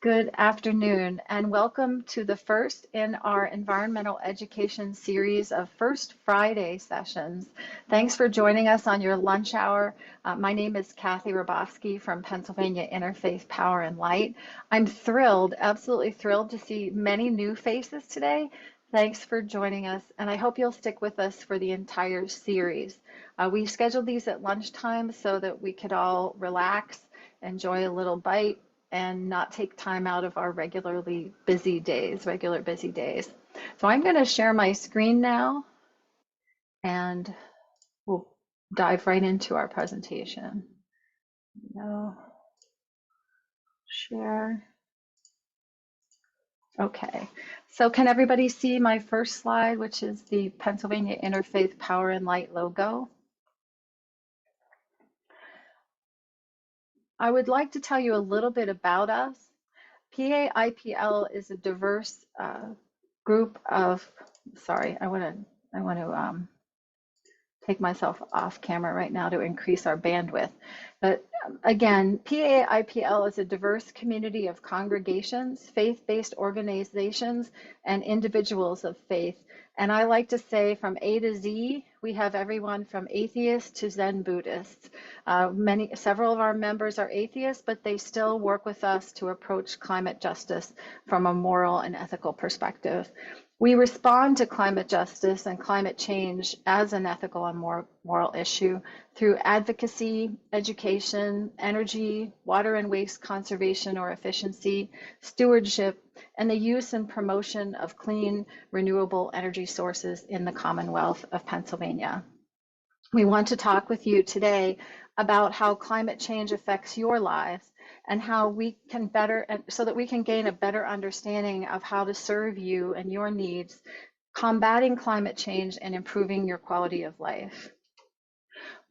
Good afternoon, and welcome to the first in our environmental education series of First Friday sessions. Thanks for joining us on your lunch hour. My name is Kathy Rabowski from Pennsylvania Interfaith Power and Light. I'm thrilled, absolutely thrilled to see many new faces today. Thanks for joining us, and I hope you'll stick with us for the entire series. We scheduled these at lunchtime so that we could all relax, enjoy a little bite, and not take time out of our regular busy days. So I'm going to share my screen now and we'll dive right into our presentation. No, share. Okay, so can everybody see my first slide, which is the Pennsylvania Interfaith Power and Light logo? I would like to tell you a little bit about us. PA IPL is a diverse group of, sorry, I want to take myself off camera right now to increase our bandwidth. But again, PA IPL is a diverse community of congregations, faith-based organizations, and individuals of faith. And I like to say from A to Z, we have everyone from atheists to Zen Buddhists. Several of our members are atheists, but they still work with us to approach climate justice from a moral and ethical perspective. We respond to climate justice and climate change as an ethical and moral issue through advocacy, education, energy, water and waste conservation or efficiency, stewardship, and the use and promotion of clean, renewable energy sources in the Commonwealth of Pennsylvania. We want to talk with you today about how climate change affects your lives and how we can so that we can gain a better understanding of how to serve you and your needs, combating climate change and improving your quality of life.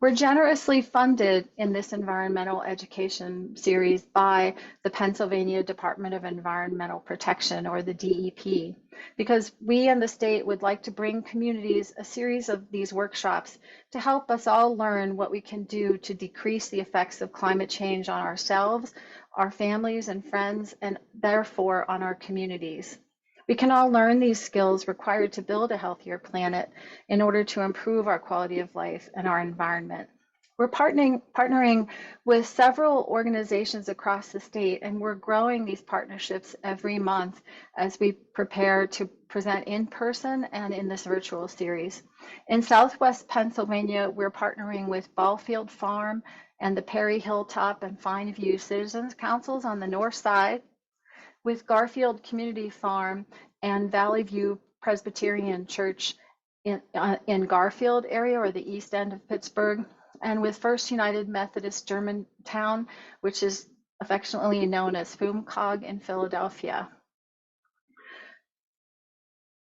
We're generously funded in this environmental education series by the Pennsylvania Department of Environmental Protection, or the DEP, because we and the state would like to bring communities a series of these workshops to help us all learn what we can do to decrease the effects of climate change on ourselves, our families and friends, and therefore on our communities. We can all learn these skills required to build a healthier planet in order to improve our quality of life and our environment. We're partnering with several organizations across the state, and we're growing these partnerships every month as we prepare to present in person and in this virtual series. In Southwest Pennsylvania, we're partnering with Ballfield Farm and the Perry Hilltop and Fine View Citizens Councils on the north side, with Garfield Community Farm and Valley View Presbyterian Church in Garfield area, or the east end of Pittsburgh, and with First United Methodist Germantown, which is affectionately known as FUMCOG in Philadelphia.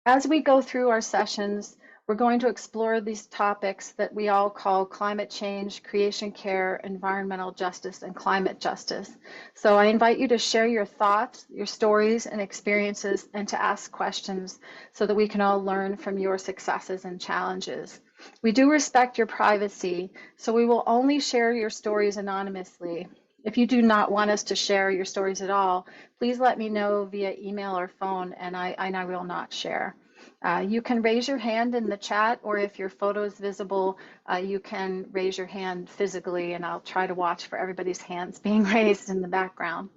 As we go through our sessions, we're going to explore these topics that we all call climate change, creation care, environmental justice, and climate justice. So I invite you to share your thoughts, your stories and experiences, and to ask questions so that we can all learn from your successes and challenges. We do respect your privacy, so we will only share your stories anonymously. If you do not want us to share your stories at all, please let me know via email or phone, and I will not share. You can raise your hand in the chat, or if your photo is visible, you can raise your hand physically, and I'll try to watch for everybody's hands being raised in the background.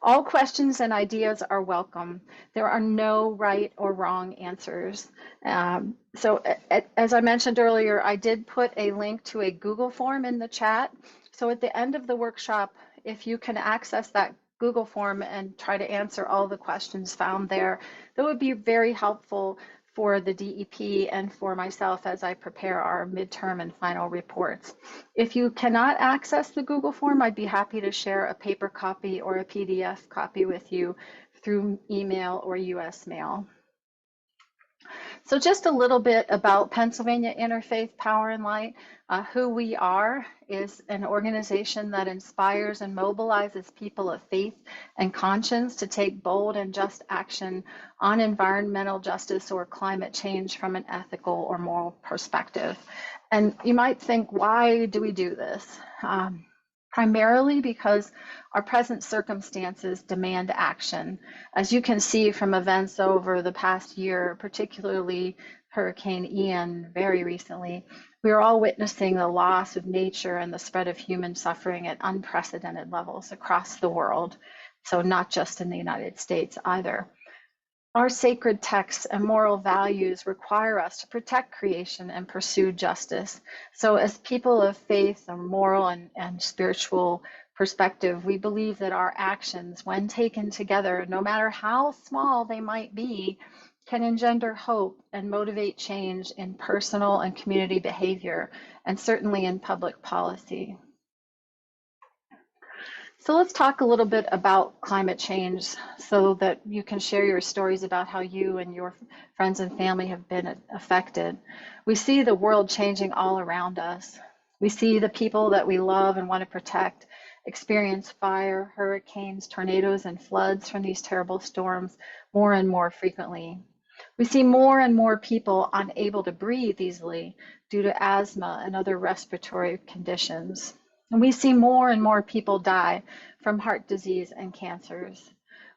All questions and ideas are welcome. There are no right or wrong answers. As I mentioned earlier, I did put a link to a Google form in the chat. So at the end of the workshop, if you can access that Google form and try to answer all the questions found there, that would be very helpful for the DEP and for myself as I prepare our midterm and final reports. If you cannot access the Google form, I'd be happy to share a paper copy or a PDF copy with you through email or US mail. So just a little bit about Pennsylvania Interfaith Power and Light. Who we are is an organization that inspires and mobilizes people of faith and conscience to take bold and just action on environmental justice or climate change from an ethical or moral perspective. And you might think, why do we do this? primarily because our present circumstances demand action. As you can see from events over the past year, particularly Hurricane Ian very recently, we are all witnessing the loss of nature and the spread of human suffering at unprecedented levels across the world. So not just in the United States either. Our sacred texts and moral values require us to protect creation and pursue justice. So as people of faith and moral and spiritual perspective, we believe that our actions, when taken together, no matter how small they might be, can engender hope and motivate change in personal and community behavior, and certainly in public policy. So let's talk a little bit about climate change so that you can share your stories about how you and your friends and family have been affected. We see the world changing all around us. We see the people that we love and want to protect experience fire, hurricanes, tornadoes, and floods from these terrible storms more and more frequently. We see more and more people unable to breathe easily due to asthma and other respiratory conditions. And we see more and more people die from heart disease and cancers.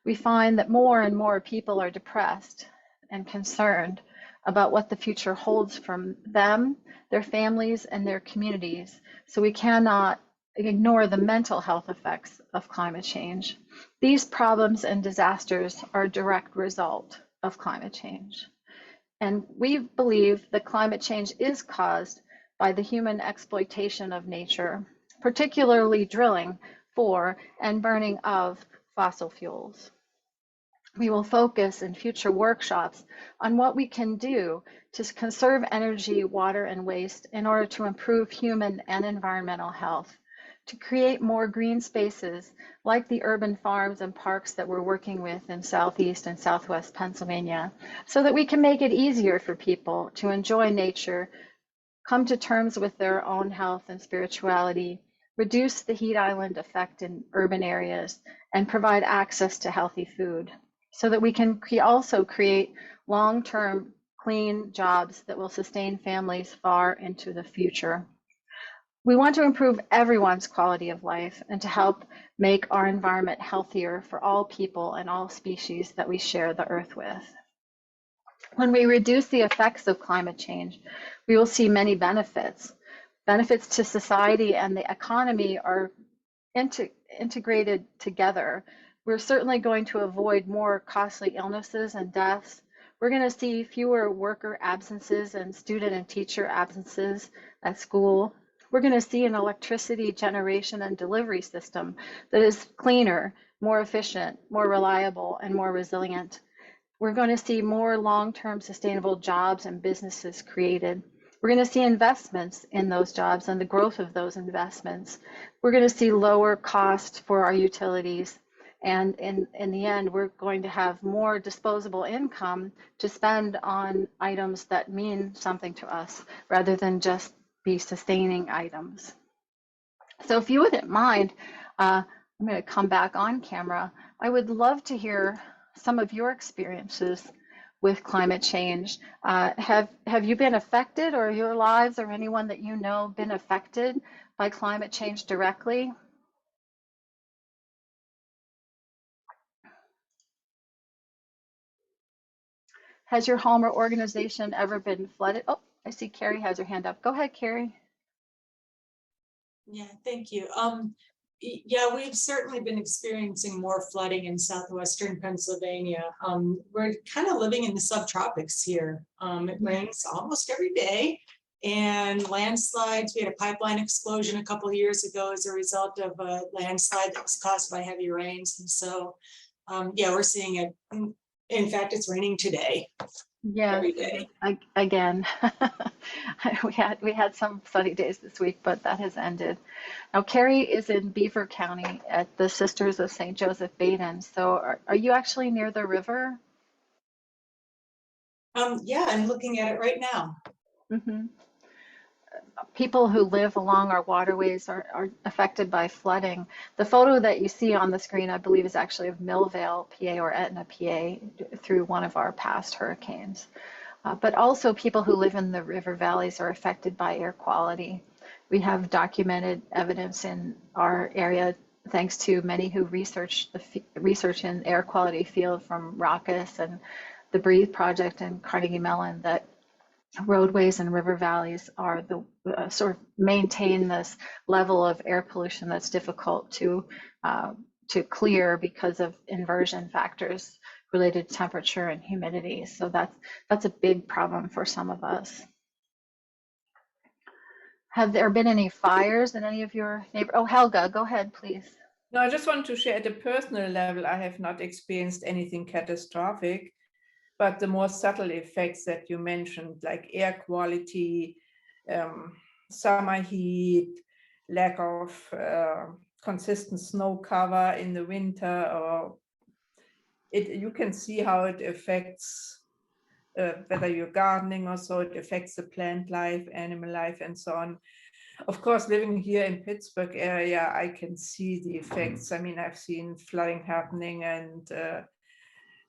We find that more and more people are depressed and concerned about what the future holds from them, their families, and their communities. So we cannot ignore the mental health effects of climate change. These problems and disasters are a direct result of climate change. And we believe that climate change is caused by the human exploitation of nature, particularly drilling for and burning of fossil fuels. We will focus in future workshops on what we can do to conserve energy, water, and waste in order to improve human and environmental health, to create more green spaces like the urban farms and parks that we're working with in Southeast and Southwest Pennsylvania, so that we can make it easier for people to enjoy nature, come to terms with their own health and spirituality, reduce the heat island effect in urban areas, and provide access to healthy food, so that we can also create long-term clean jobs that will sustain families far into the future. We want to improve everyone's quality of life and to help make our environment healthier for all people and all species that we share the earth with. When we reduce the effects of climate change, we will see many benefits. Benefits to society and the economy are integrated together. We're certainly going to avoid more costly illnesses and deaths. We're going to see fewer worker absences and student and teacher absences at school. We're going to see an electricity generation and delivery system that is cleaner, more efficient, more reliable, and more resilient. We're going to see more long-term sustainable jobs and businesses created. We're going to see investments in those jobs and the growth of those investments. We're going to see lower costs for our utilities. And in the end, we're going to have more disposable income to spend on items that mean something to us rather than just be sustaining items. So if you wouldn't mind, I'm going to come back on camera. I would love to hear some of your experiences with climate change. Have you been affected, or your lives or anyone that you know been affected by climate change directly? Has your home or organization ever been flooded? Oh, I see Carrie has her hand up. Go ahead, Carrie. Yeah, thank you. Yeah, we've certainly been experiencing more flooding in southwestern Pennsylvania. We're kind of living in the subtropics here. It rains almost every day, and landslides. We had a pipeline explosion a couple of years ago as a result of a landslide that was caused by heavy rains. And so, yeah, we're seeing it. In fact, it's raining today. Yeah, every day. again, we had some sunny days this week, but that has ended. Now, Carrie is in Beaver County at the Sisters of St. Joseph Baden. So, are you actually near the river? Yeah, I'm looking at it right now. Hmm. People who live along our waterways are affected by flooding. The photo that you see on the screen, I believe, is actually of Millvale, PA, or Etna, PA, through one of our past hurricanes. But also people who live in the river valleys are affected by air quality. We have documented evidence in our area, thanks to many who research in air quality field, from Raucous and the Breathe Project and Carnegie Mellon, that roadways and river valleys are the sort of maintain this level of air pollution that's difficult to clear because of inversion factors related to temperature and humidity. So that's a big problem for some of us. Have there been any fires in any of your neighbor? Oh, Helga, go ahead, please. No, I just want to share at a personal level, I have not experienced anything catastrophic, but the more subtle effects that you mentioned, like air quality, summer heat, lack of consistent snow cover in the winter, or you can see how it affects whether you're gardening or so, it affects the plant life, animal life, and so on. Of course, living here in Pittsburgh area, I can see the effects. I mean, I've seen flooding happening and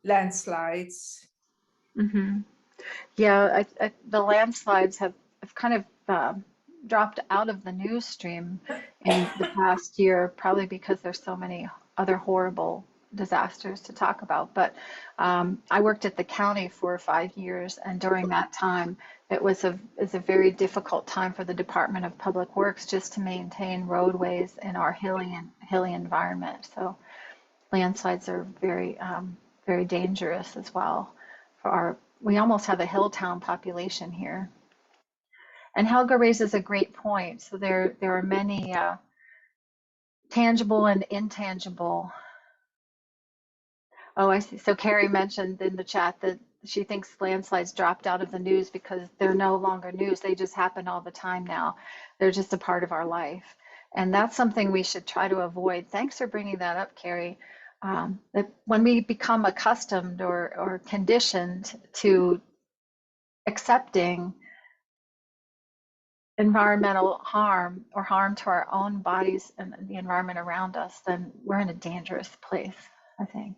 landslides. Mm-hmm. Yeah, the landslides have kind of dropped out of the news stream in the past year, probably because there's so many other horrible disasters to talk about. But I worked at the county for 5 years, and during that time, it was a very difficult time for the Department of Public Works just to maintain roadways in our hilly environment. So landslides are very very dangerous as well for our. We almost have a hill town population here. And Helga raises a great point. So there are many tangible and intangible. Oh, I see. So Carrie mentioned in the chat that she thinks landslides dropped out of the news because they're no longer news. They just happen all the time now. They're just a part of our life. And that's something we should try to avoid. Thanks for bringing that up, Carrie. That when we become accustomed or conditioned to accepting environmental harm or harm to our own bodies and the environment around us, then we're in a dangerous place, I think.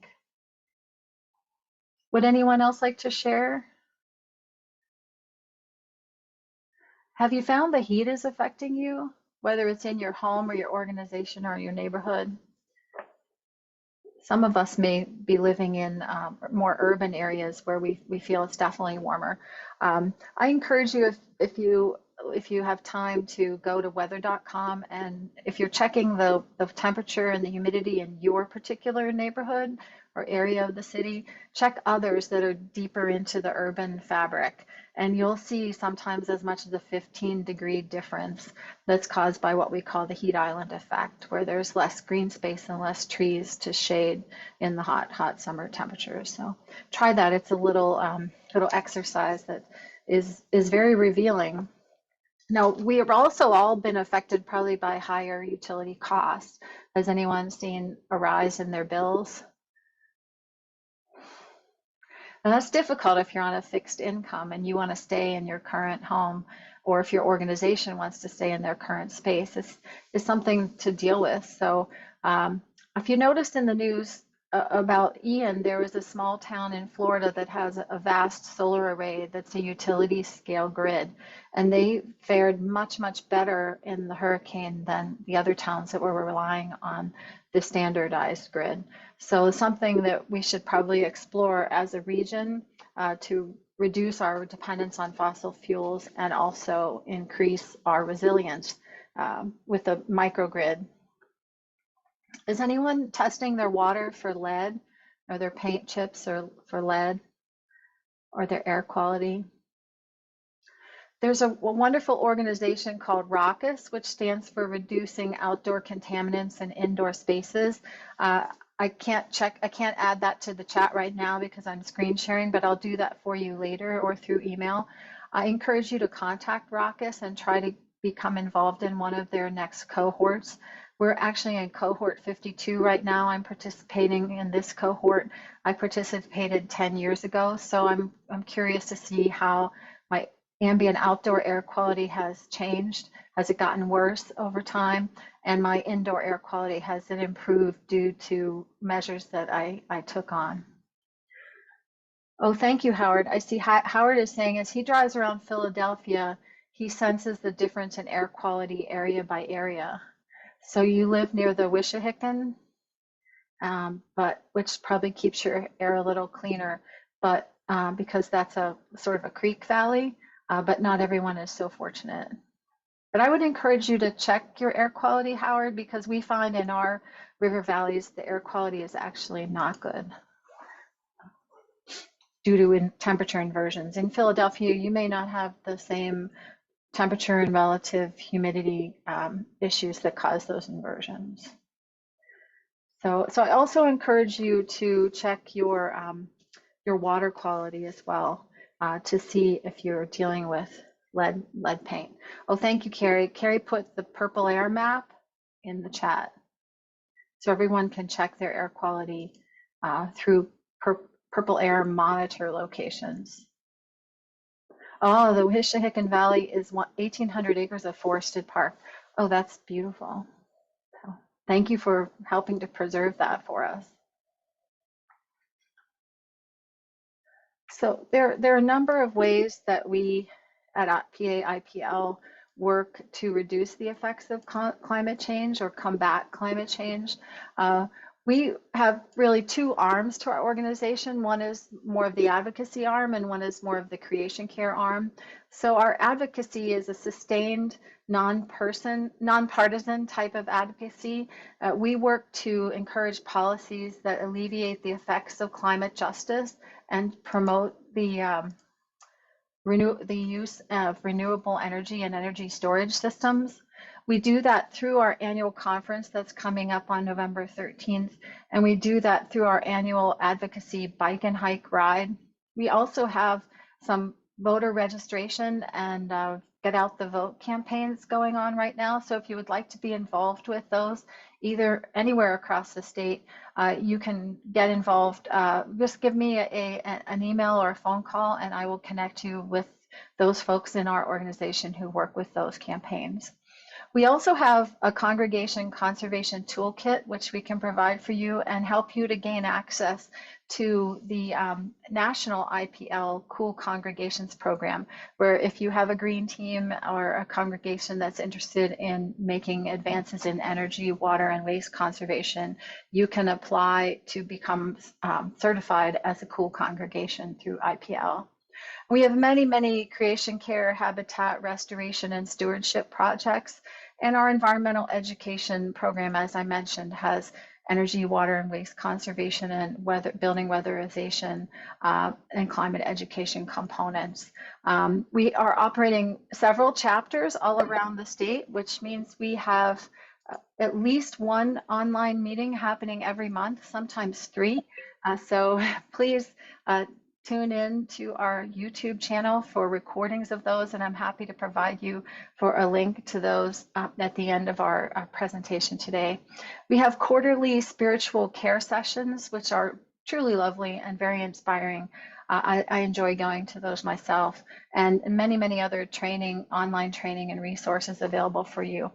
Would anyone else like to share? Have you found the heat is affecting you, whether it's in your home or your organization or your neighborhood? Some of us may be living in more urban areas where we feel it's definitely warmer. I encourage you, if you have time, to go to weather.com, and if you're checking the temperature and the humidity in your particular neighborhood or area of the city, check others that are deeper into the urban fabric, and you'll see sometimes as much as a 15-degree difference that's caused by what we call the heat island effect, where there's less green space and less trees to shade in the hot summer temperatures. So try that. It's a little exercise that is very revealing. Now, we have also all been affected probably by higher utility costs. Has anyone seen a rise in their bills? And that's difficult if you're on a fixed income and you want to stay in your current home, or if your organization wants to stay in their current space. It's something to deal with. So if you noticed in the news about Ian, there was a small town in Florida that has a vast solar array that's a utility scale grid, and they fared much better in the hurricane than the other towns that were relying on the standardized grid. So something that we should probably explore as a region to reduce our dependence on fossil fuels and also increase our resilience with a microgrid. Is anyone testing their water for lead, or their paint chips or for lead, or their air quality? There's a wonderful organization called Raucous, which stands for Reducing Outdoor Contaminants in Indoor Spaces. I can't add that to the chat right now because I'm screen sharing, but I'll do that for you later or through email. I encourage you to contact Raucous and try to become involved in one of their next cohorts. We're actually in cohort 52 right now. I'm participating in this cohort. I participated 10 years ago, so I'm curious to see how my ambient outdoor air quality has changed. Has it gotten worse over time? And my indoor air quality, has it improved due to measures that I took on? Oh, thank you, Howard. I see Howard is saying as he drives around Philadelphia, he senses the difference in air quality area by area. So you live near the Wissahickon, but which probably keeps your air a little cleaner, but because that's a sort of a creek valley, but not everyone is so fortunate. But I would encourage you to check your air quality, Howard, because we find in our river valleys, the air quality is actually not good due to temperature inversions. In Philadelphia, you may not have the same temperature and relative humidity issues that cause those inversions. So I also encourage you to check your water quality as well to see if you're dealing with lead paint. Oh, thank you, Carrie. Carrie put the purple air map in the chat, so everyone can check their air quality through purple air monitor locations. Oh, the Wissahickon Valley is 1,800 acres of forested park. Oh, that's beautiful. So, thank you for helping to preserve that for us. So there are a number of ways that we at PA IPL work to reduce the effects of climate change or combat climate change. We have really two arms to our organization. One is more of the advocacy arm and one is more of the creation care arm. So our advocacy is a sustained, nonpartisan type of advocacy. We work to encourage policies that alleviate the effects of climate justice and promote the use of renewable energy and energy storage systems. We do that through our annual conference that's coming up on November 13th, and we do that through our annual advocacy bike and hike ride. We also have some voter registration and get out the vote campaigns going on right now. So if you would like to be involved with those, either anywhere across the state, you can get involved. Just give me an email or a phone call and I will connect you with those folks in our organization who work with those campaigns. We also have a congregation conservation toolkit, which we can provide for you and help you to gain access to the national IPL Cool Congregations program, where if you have a green team or a congregation that's interested in making advances in energy, water, and waste conservation, you can apply to become certified as a cool congregation through IPL. We have many, many creation care, habitat restoration, and stewardship projects. And our environmental education program, as I mentioned, has energy, water, and waste conservation and building weatherization and climate education components. We are operating several chapters all around the state, which means we have at least one online meeting happening every month, sometimes three. So please tune in to our YouTube channel for recordings of those, and I'm happy to provide you for a link to those at the end of our presentation today. We have quarterly spiritual care sessions, which are truly lovely and very inspiring. I enjoy going to those myself, and many, many other training, online training and resources available for you,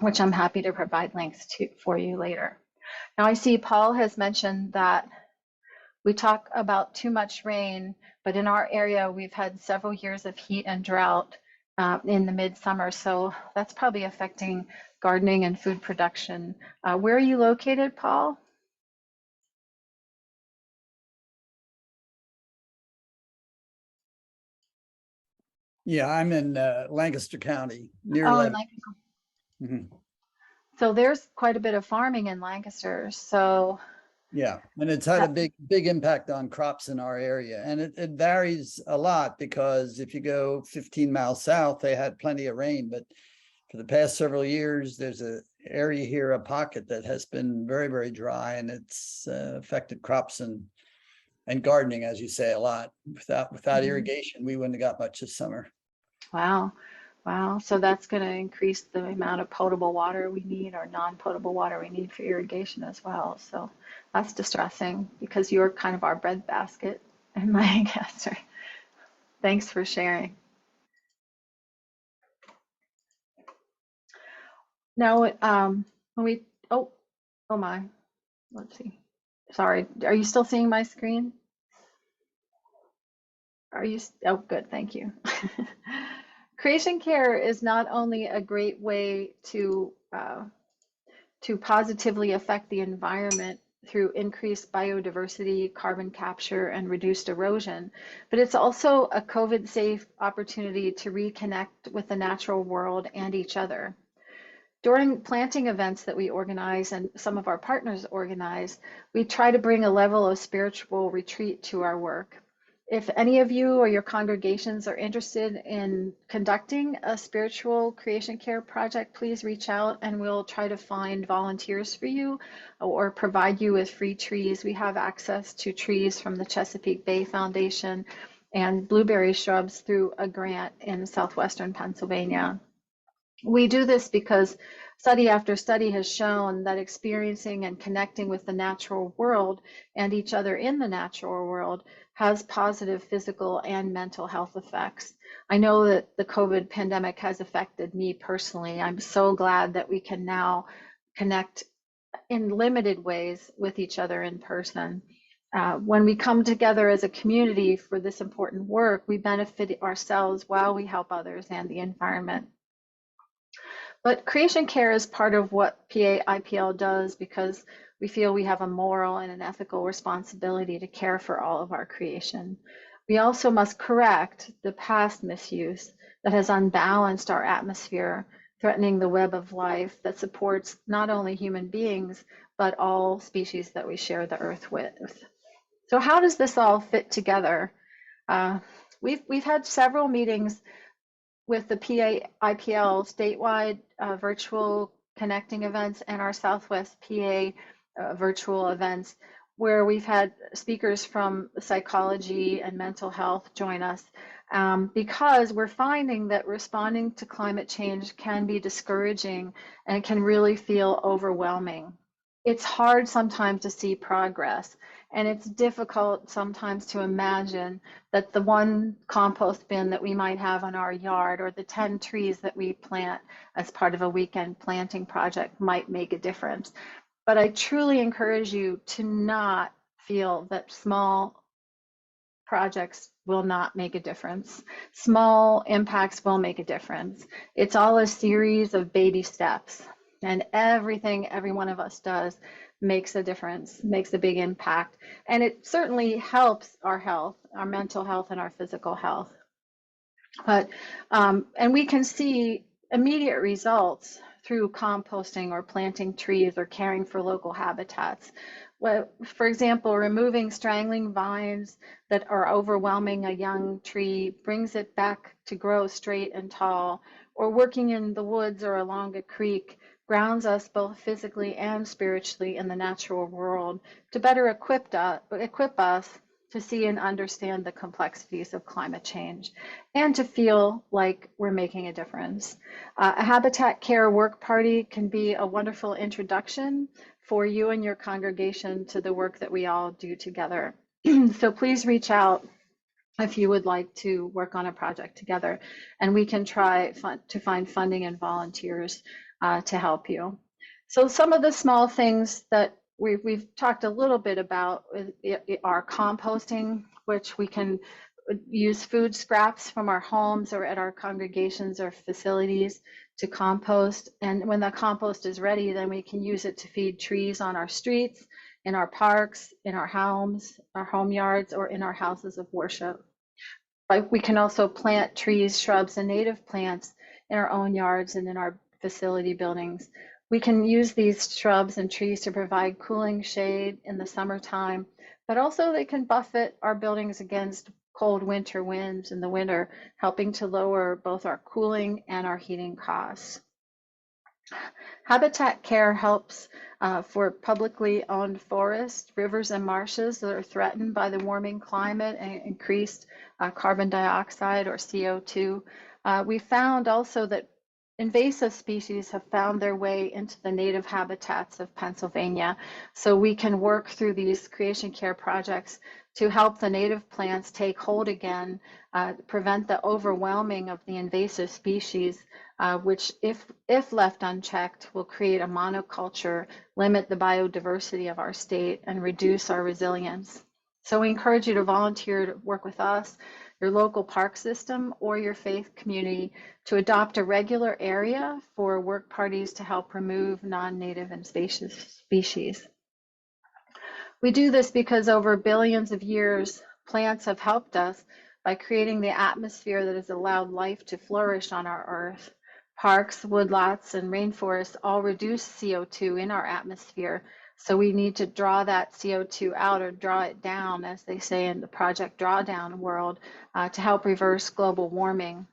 which I'm happy to provide links to for you later. Now I see Paul has mentioned that we talk about too much rain, but in our area, we've had several years of heat and drought in the midsummer. So that's probably affecting gardening and food production. Where are you located, Paul? Yeah, I'm in Lancaster County, near Oh, Lebanon. Lancaster. So there's quite a bit of farming in Lancaster. So yeah, and it's had a big impact on crops in our area. And it varies a lot because if you go 15 miles south, they had plenty of rain. But for the past several years, there's an area here, a pocket that has been very, very dry, and it's affected crops and gardening, as you say, a lot. Without irrigation, we wouldn't have got much this summer. Wow. Wow. So that's going to increase the amount of potable water we need or non-potable water we need for irrigation as well. So that's distressing because you're kind of our breadbasket in Lancaster. Thanks for sharing. Now, when we, oh my, let's see. Sorry, are you still seeing my screen? Are you, oh, good, thank you. Creation care is not only a great way to positively affect the environment through increased biodiversity, carbon capture, and reduced erosion, but it's also a COVID-safe opportunity to reconnect with the natural world and each other. During planting events that we organize and some of our partners organize, we try to bring a level of spiritual retreat to our work. If any of you or your congregations are interested in conducting a spiritual creation care project, please reach out and we'll try to find volunteers for you or provide you with free trees. We have access to trees from the Chesapeake Bay Foundation and blueberry shrubs through a grant in southwestern Pennsylvania. We do this because study after study has shown that experiencing and connecting with the natural world and each other in the natural world has positive physical and mental health effects. I know that the COVID pandemic has affected me personally. I'm so glad that we can now connect in limited ways with each other in person. When we come together as a community for this important work, we benefit ourselves while we help others and the environment. But creation care is part of what PA IPL does because we feel we have a moral and an ethical responsibility to care for all of our creation. We also must correct the past misuse that has unbalanced our atmosphere, threatening the web of life that supports not only human beings, but all species that we share the earth with. So how does this all fit together? We've had several meetings with the PA IPL statewide virtual connecting events and our Southwest PA virtual events, where we've had speakers from psychology and mental health join us, because we're finding that responding to climate change can be discouraging and it can really feel overwhelming. It's hard sometimes to see progress, and it's difficult sometimes to imagine that the one compost bin that we might have in our yard or the 10 trees that we plant as part of a weekend planting project might make a difference. But I truly encourage you to not feel that small projects will not make a difference. Small impacts will make a difference. It's all a series of baby steps. And everything every one of us does makes a difference, makes a big impact. And it certainly helps our health, our mental health and our physical health. But, and we can see immediate results through composting or planting trees or caring for local habitats. Well, for example, removing strangling vines that are overwhelming a young tree brings it back to grow straight and tall, or working in the woods or along a creek grounds us both physically and spiritually in the natural world to better equip us to see and understand the complexities of climate change and to feel like we're making a difference. A habitat care work party can be a wonderful introduction for you and your congregation to the work that we all do together. So please reach out if you would like to work on a project together, and we can try to find funding and volunteers to help you. So some of the small things that we've talked a little bit about are composting, which we can use food scraps from our homes or at our congregations or facilities to compost. And when the compost is ready, then we can use it to feed trees on our streets, in our parks, in our homes, our home yards, or in our houses of worship. We can also plant trees, shrubs, and native plants in our own yards and in our facility buildings. We can use these shrubs and trees to provide cooling shade in the summertime, but also they can buffet our buildings against cold winter winds in the winter, helping to lower both our cooling and our heating costs. Habitat care helps for publicly owned forests, rivers, and marshes that are threatened by the warming climate and increased carbon dioxide or CO2. We found also that invasive species have found their way into the native habitats of Pennsylvania. So we can work through these creation care projects to help the native plants take hold again, prevent the overwhelming of the invasive species, which if left unchecked will create a monoculture, limit the biodiversity of our state, and reduce our resilience. So we encourage you to volunteer to work with us your local park system, or your faith community to adopt a regular area for work parties to help remove non-native invasive species. We do this because over billions of years, plants have helped us by creating the atmosphere that has allowed life to flourish on our earth. Parks, woodlots, and rainforests all reduce CO2 in our atmosphere, so we need to draw that CO2 out, or draw it down, as they say in the Project Drawdown world, to help reverse global warming.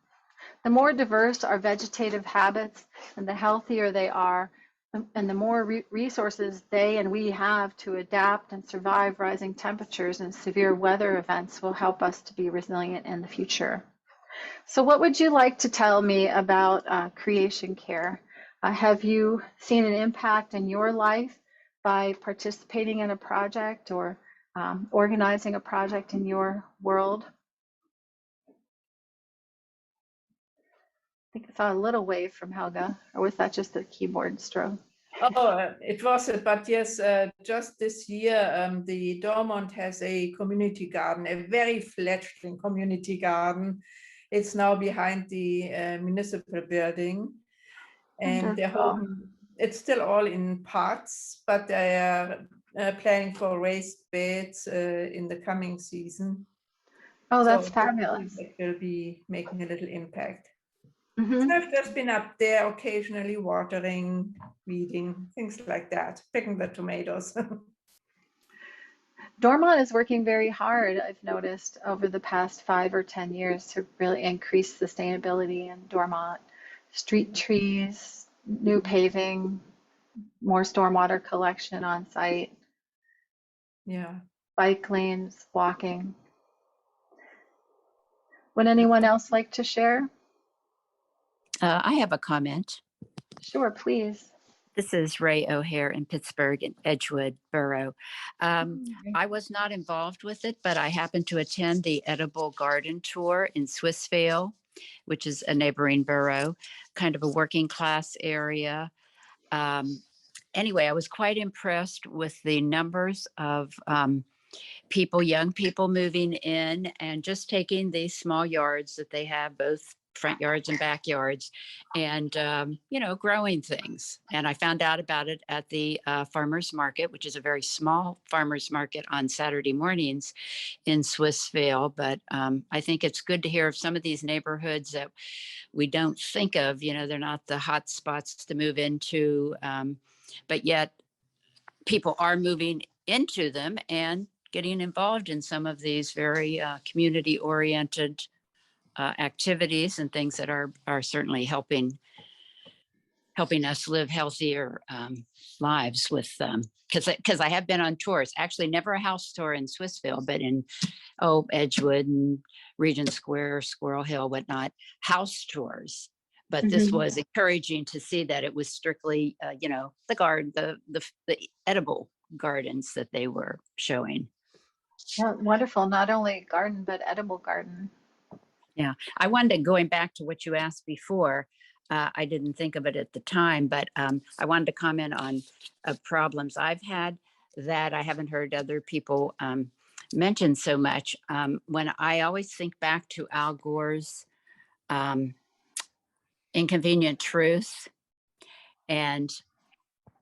The more diverse our vegetative habits and the healthier they are, and the more resources they and we have to adapt and survive rising temperatures and severe weather events will help us to be resilient in the future. So what would you like to tell me about creation care? Have you seen an impact in your life by participating in a project or organizing a project in your world? I think I saw a little wave from Helga, or was that just a keyboard stroke? Oh, it was it, but yes, just this year, the Dormont has a community garden, a very fledgling community garden. It's now behind the municipal building, and they're Wonderful. hoping, it's still all in parts, but they are planning for raised beds in the coming season. Oh, So that's fabulous. it will be making a little impact. Mhm. So I've just been up there occasionally watering, weeding, things like that, picking the tomatoes. Dormont is working very hard, I've noticed, over the past 5 or 10 years to really increase sustainability in Dormont. Street trees, new paving, more stormwater collection on site, Yeah. bike lanes, walking. Would anyone else like to share? I have a comment. Sure, please. This is Ray O'Hare in Pittsburgh and Edgewood Borough. I was not involved with it, but I happened to attend the Edible Garden Tour in Swissvale, which is a neighboring borough, kind of a working class area. Anyway, I was quite impressed with the numbers of people, young people moving in and just taking these small yards that they have, both front yards and backyards, and growing things. And I found out about it at the farmers market, which is a very small farmers market on Saturday mornings in Swissvale. But I think it's good to hear of some of these neighborhoods that we don't think of. They're not the hot spots to move into, but yet people are moving into them and getting involved in some of these very community-oriented activities and things that are certainly helping us live healthier lives with because I have been on tours, actually never a house tour in Swissvale, but in Edgewood and Regent Square, Squirrel Hill, whatnot, house tours. But this was encouraging to see that it was strictly the garden, the edible gardens that they were showing. Yeah, wonderful. Not only garden, but edible garden. Yeah, I wanted going back to what you asked before. I didn't think of it at the time, but I wanted to comment on problems I've had that I haven't heard other people mention so much. When I always think back to Al Gore's Inconvenient Truth, and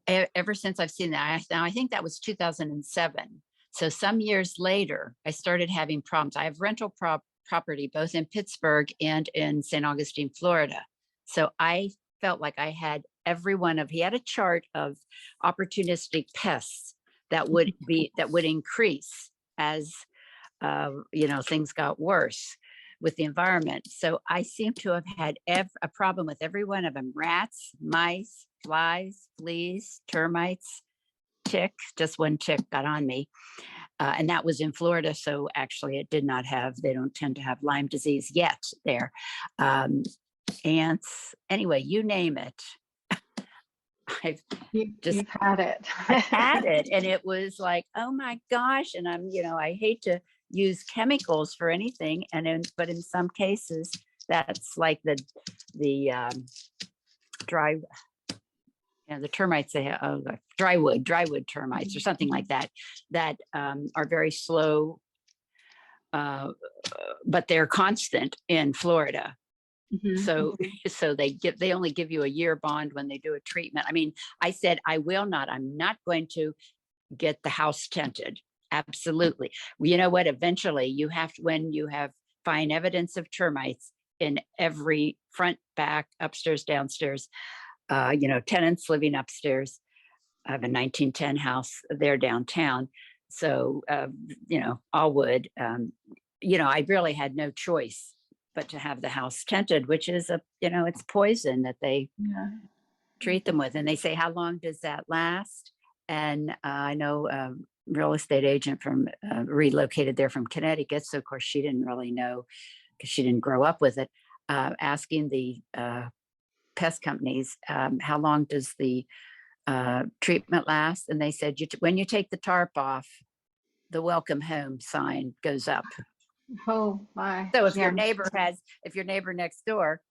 ever since I've seen that, now I think that was 2007. So some years later, I started having problems. I have rental property both in Pittsburgh and in St. Augustine, Florida. So I felt like I had he had a chart of opportunistic pests that would increase as things got worse with the environment. So I seem to have had a problem with every one of them: rats, mice, flies, fleas, termites, tick. Just one tick got on me. And that was in Florida. So actually they don't tend to have Lyme disease yet there. Ants, anyway, you name it. You've had it. I've had it. And it was like, oh my gosh. And I hate to use chemicals for anything. But in some cases, that's like the dry, the termites they have, like drywood termites or something like that, that are very slow but they're constant in Florida. Mhm. So they only give you a year bond when they do a treatment. I mean, I said, I'm not going to get the house tented. Absolutely. Well, you know what? Eventually you have to, when you have find evidence of termites in every front, back, upstairs, downstairs, tenants living upstairs. I have a 1910 house there downtown. So, all wood, I really had no choice but to have the house tented, which is it's poison that they Yeah. treat them with. And they say, how long does that last? And I know a real estate agent from relocated there from Connecticut. So of course she didn't really know because she didn't grow up with it, asking the pest companies, how long does the treatment last? And they said, when you take the tarp off, the welcome home sign goes up. Oh my. So if Yeah. your neighbor next door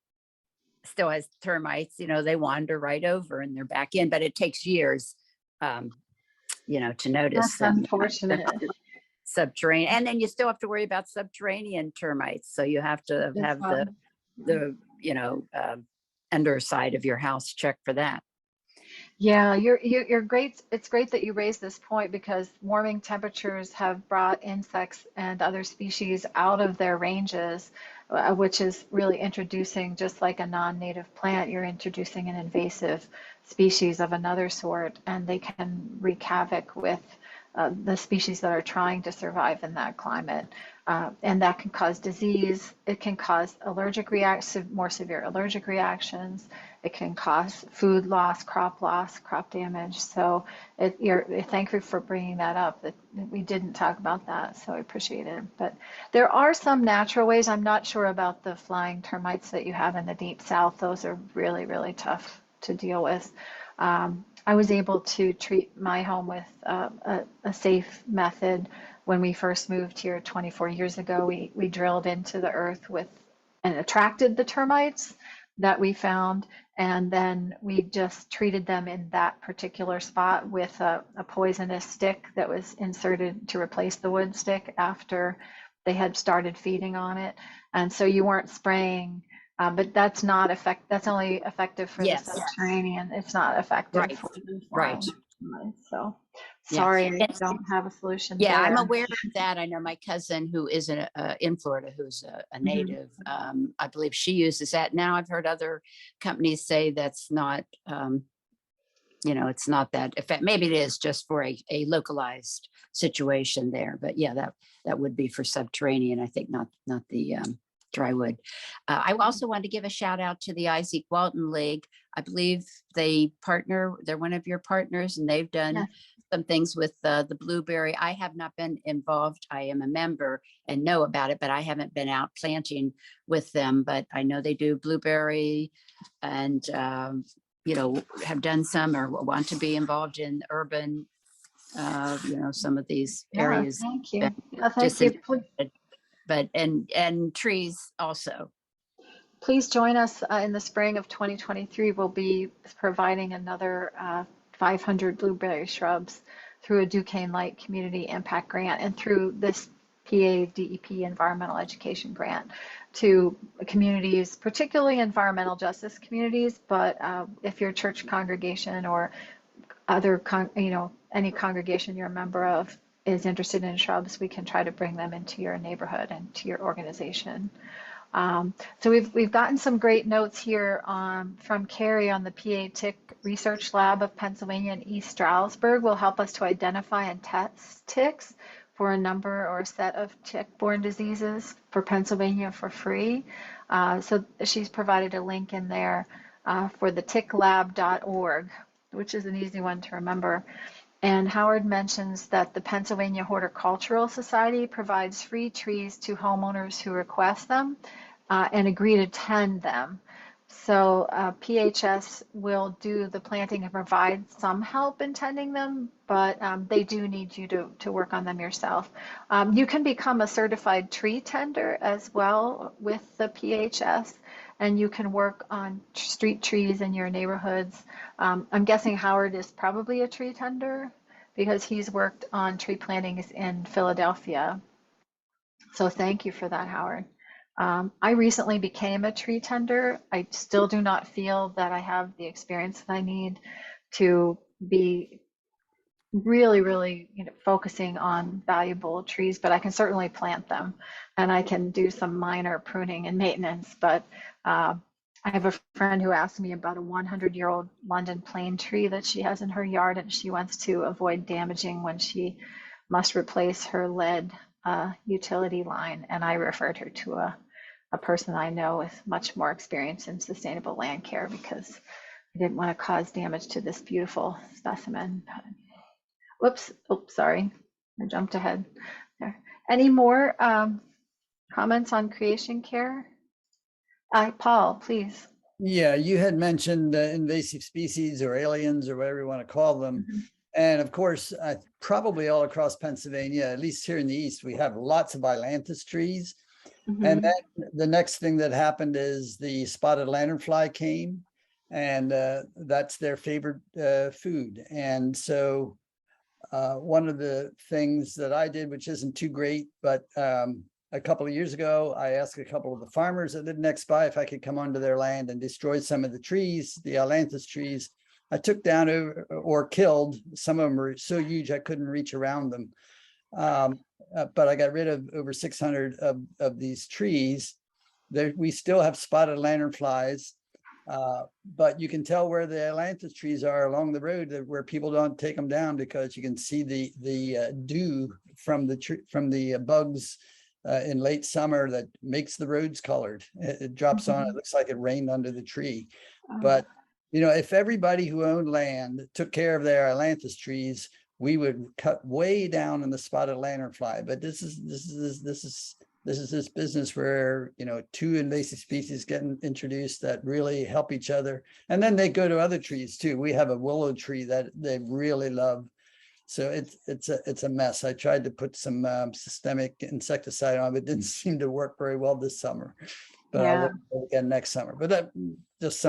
still has termites, they wander right over and they're back in, but it takes years, to notice That's them. unfortunate. Subterranean, and then you still have to worry about subterranean termites. So you have to It's, have the underside of your house checked for that. Yeah, you're great. It's great that you raised this point because warming temperatures have brought insects and other species out of their ranges, which is really introducing, just like a non-native plant, you're introducing an invasive species of another sort, and they can wreak havoc with the species that are trying to survive in that climate. And that can cause disease. It can cause more severe allergic reactions. It can cause food loss, crop damage. So thank you for bringing that up. That we didn't talk about that, so I appreciate it. But there are some natural ways. I'm not sure about the flying termites that you have in the deep south. Those are really, really tough to deal with. I was able to treat my home with a safe method. When we first moved here 24 years ago, we drilled into the earth and attracted the termites that we found, and then we just treated them in that particular spot with a poisonous stick that was inserted to replace the wood stick after they had started feeding on it. And so you weren't spraying, but that's only effective for the subterranean. It's not effective for the flying termites. So sorry, I don't have a solution there. I'm aware of that. I know my cousin who is in Florida, who's a native. I believe she uses that. Now I've heard other companies say that's not, it's not that effect. Maybe it is just for a localized situation there. But yeah, that would be for subterranean. I think not the drywood. I also want to give a shout out to the Isaac Walton League. I believe they're one of your partners, and they've done some things with the blueberry. I have not been involved. I am a member and know about it, but I haven't been out planting with them. But I know they do blueberry and, have done some or want to be involved in urban, some of these areas. Thank you. Thank you. But and trees also. Please join us in the spring of 2023. We'll be providing another 500 blueberry shrubs through a Duquesne Light Community Impact Grant and through this PA DEP Environmental Education Grant to communities, particularly environmental justice communities. But if your church congregation or other, any congregation you're a member of is interested in shrubs, we can try to bring them into your neighborhood and to your organization. So we've gotten some great notes here from Carrie on the PA Tick Research Lab of Pennsylvania and East Stroudsburg will help us to identify and test ticks for a number or a set of tick-borne diseases for Pennsylvania for free. So she's provided a link in there for the ticklab.org, which is an easy one to remember. And Howard mentions that the Pennsylvania Horticultural Society provides free trees to homeowners who request them and agree to tend them. So PHS will do the planting and provide some help in tending them, but they do need you to work on them yourself. You can become a certified tree tender as well with the PHS, and you can work on street trees in your neighborhoods. I'm guessing Howard is probably a tree tender because he's worked on tree plantings in Philadelphia. So thank you for that, Howard. I recently became a tree tender. I still do not feel that I have the experience that I need to be really, really, focusing on valuable trees, but I can certainly plant them and I can do some minor pruning and maintenance. But I have a friend who asked me about a 100-year-old London plane tree that she has in her yard, and she wants to avoid damaging when she must replace her lead utility line. And I referred her to a person I know with much more experience in sustainable land care because I didn't want to cause damage to this beautiful specimen. Whoops, oh, sorry, I jumped ahead there. Any more comments on creation care? Paul, please. Yeah, you had mentioned invasive species or aliens or whatever you want to call them. And of course, probably all across Pennsylvania, at least here in the East, we have lots of ailanthus trees. And then the next thing that happened is the spotted lanternfly came, and that's their favorite food. And so one of the things that I did, which isn't too great, but a couple of years ago, I asked a couple of the farmers that lived next by if I could come onto their land and destroy some of the trees, the ailanthus trees. I took down or killed. Some of them were so huge I couldn't reach around them. But I got rid of over 600 of these trees. We still have spotted lanternflies, but you can tell where the ailanthus trees are along the road where people don't take them down because you can see the dew from the bugs in late summer that makes the roads colored. It drops on, it looks like it rained under the tree. But if everybody who owned land took care of their ailanthus trees, we would cut way down in the spotted lanternfly. But this is this business where two invasive species getting introduced that really help each other, and then they go to other trees too. We have a willow tree that they really love. So it's a mess. I tried to put some systemic insecticide on, but it didn't seem to work very well this summer. But I'll look again next summer. But that just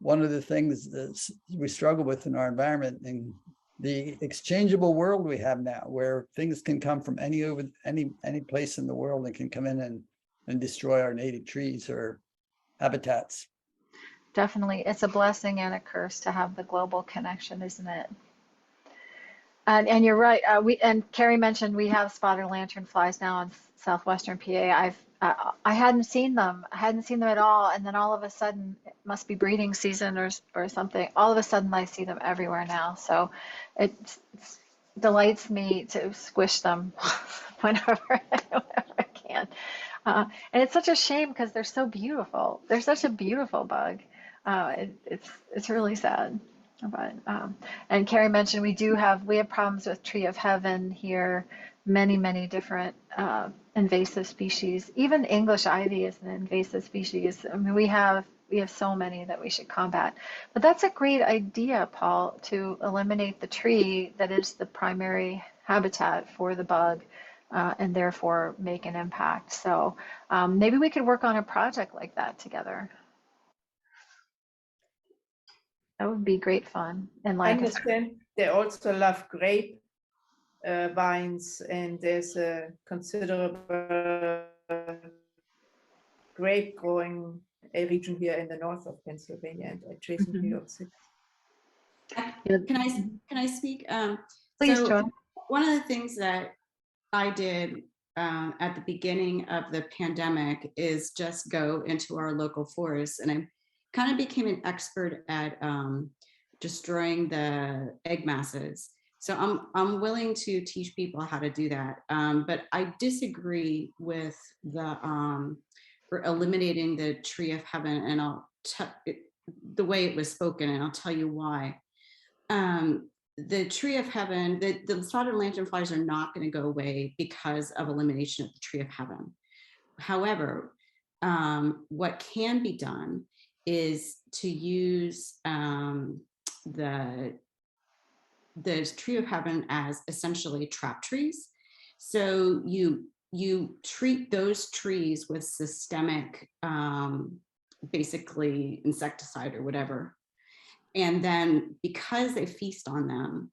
one of the things that we struggle with in our environment and the exchangeable world we have now, where things can come from any place in the world and can come in and destroy our native trees or habitats. Definitely, it's a blessing and a curse to have the global connection, isn't it? And you're right. Carrie mentioned we have spotted lanternflies now in southwestern PA. I hadn't seen them. I hadn't seen them at all. And then all of a sudden, it must be breeding season or something. All of a sudden, I see them everywhere now. So it delights me to squish them whenever I can. And it's such a shame because they're so beautiful. They're such a beautiful bug. It's really sad. But and Carrie mentioned we have problems with tree of heaven here. Many different invasive species. Even English ivy is an invasive species. I mean, we have so many that we should combat. But that's a great idea, Paul, to eliminate the tree that is the primary habitat for the bug, and therefore make an impact. So maybe we could work on a project like that together. That would be great fun. And I understand they also love grape vines, and there's a considerable grape growing region here in the north of Pennsylvania and adjacent to New York City. Can I speak? Please, so Joan. One of the things that I did at the beginning of the pandemic is just go into our local forests, and I kind of became an expert at destroying the egg masses. So I'm willing to teach people how to do that, but I disagree with for eliminating the tree of heaven, and the way it was spoken, and I'll tell you why. The tree of heaven, the spotted lanternflies are not going to go away because of elimination of the tree of heaven. However, what can be done is to use the tree of heaven as essentially trap trees. So you treat those trees with systemic, basically insecticide or whatever. And then because they feast on them,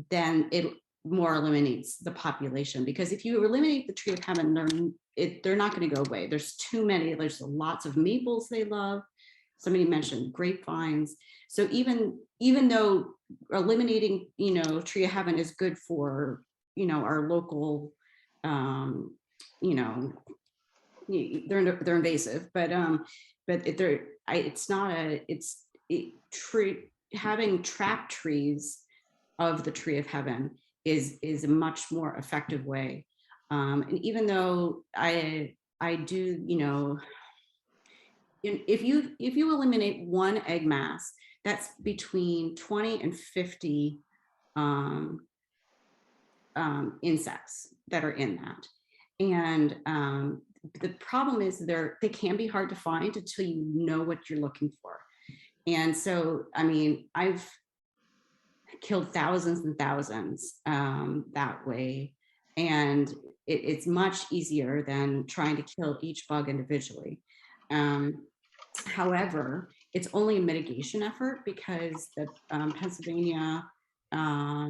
then more eliminates the population, because if you eliminate the tree of heaven, they're not going to go away. There's too many. There's lots of maples they love. Somebody mentioned grapevines. So even though eliminating, tree of heaven is good for, our local, they're invasive, but having trap trees of the tree of heaven is a much more effective way. And even though I do, if you eliminate one egg mass, that's between 20 and 50 insects that are in that. And the problem is they can be hard to find until you know what you're looking for. And so, I mean, I've killed thousands and thousands that way. And it's much easier than trying to kill each bug individually. However, it's only a mitigation effort, because the Pennsylvania, I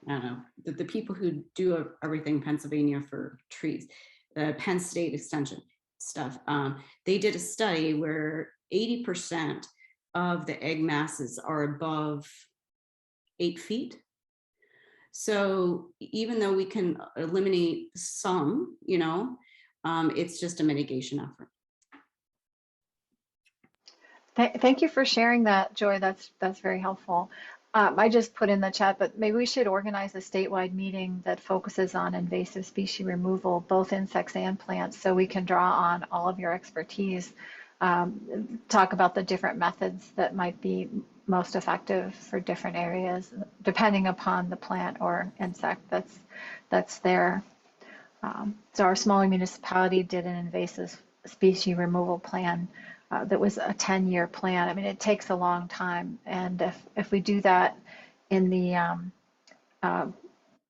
don't know, the people who do everything in Pennsylvania for trees, the Penn State Extension stuff, they did a study where 80% of the egg masses are above 8 feet. So even though we can eliminate some, it's just a mitigation effort. Thank you for sharing that, Joy. That's very helpful. I just put in the chat, but maybe we should organize a statewide meeting that focuses on invasive species removal, both insects and plants, so we can draw on all of your expertise, talk about the different methods that might be most effective for different areas, depending upon the plant or insect that's there. So our smaller municipality did an invasive species removal plan that was a 10-year plan. I mean, it takes a long time. And if we do that in the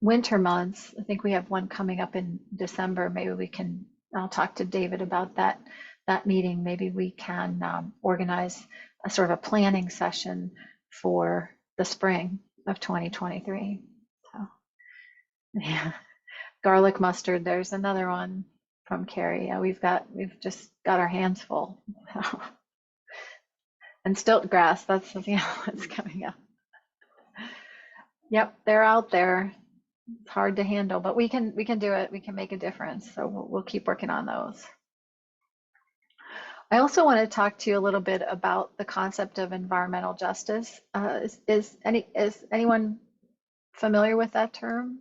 winter months, I think we have one coming up in December, maybe we can, I'll talk to David about that meeting. Maybe we can organize a sort of a planning session for the spring of 2023. So, yeah. Garlic mustard, there's another one from Carrie. Yeah, we've just got our hands full. And stilt grass, that's what's coming up. Yep, they're out there. It's hard to handle, but we can do it. We can make a difference. So we'll keep working on those. I also want to talk to you a little bit about the concept of environmental justice. Is anyone familiar with that term?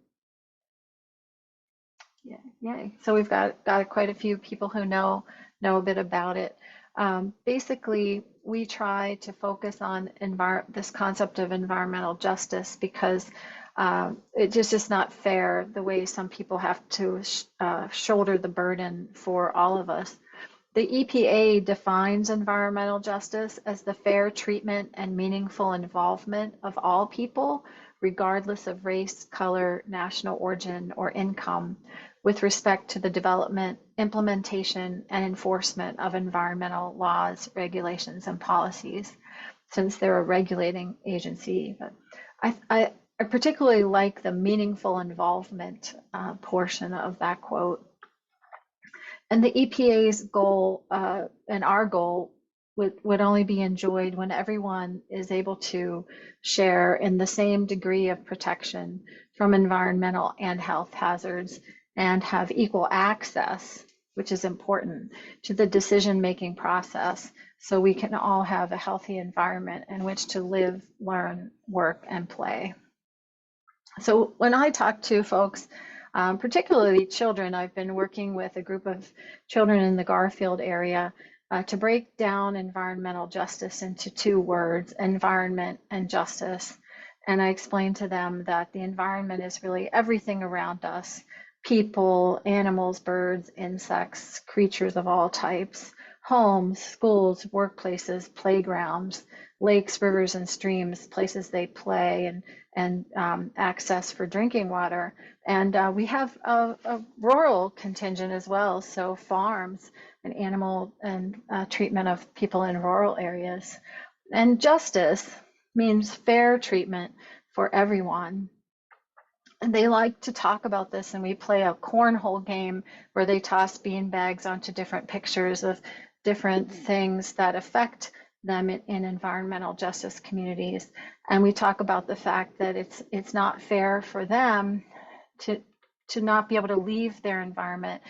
Yeah, yay. So we've got quite a few people who know a bit about it. Basically, we try to focus on this concept of environmental justice because it's just not fair the way some people have to shoulder the burden for all of us. The EPA defines environmental justice as the fair treatment and meaningful involvement of all people, regardless of race, color, national origin, or income, with respect to the development, implementation, and enforcement of environmental laws, regulations, and policies, since they're a regulating agency. But I particularly like the meaningful involvement portion of that quote. And the EPA's goal and our goal would only be enjoyed when everyone is able to share in the same degree of protection from environmental and health hazards and have equal access, which is important, to the decision-making process, so we can all have a healthy environment in which to live, learn, work, and play. So when I talk to folks, particularly children, I've been working with a group of children in the Garfield area to break down environmental justice into 2 words, environment and justice. And I explain to them that the environment is really everything around us: people, animals, birds, insects, creatures of all types, homes, schools, workplaces, playgrounds, lakes, rivers, and streams, places they play, and access for drinking water. And we have a rural contingent as well, so farms and animal and treatment of people in rural areas. And justice means fair treatment for everyone. And they like to talk about this, and we play a cornhole game where they toss bean bags onto different pictures of different things that affect them in environmental justice communities. And we talk about the fact that it's not fair for them to not be able to leave their environment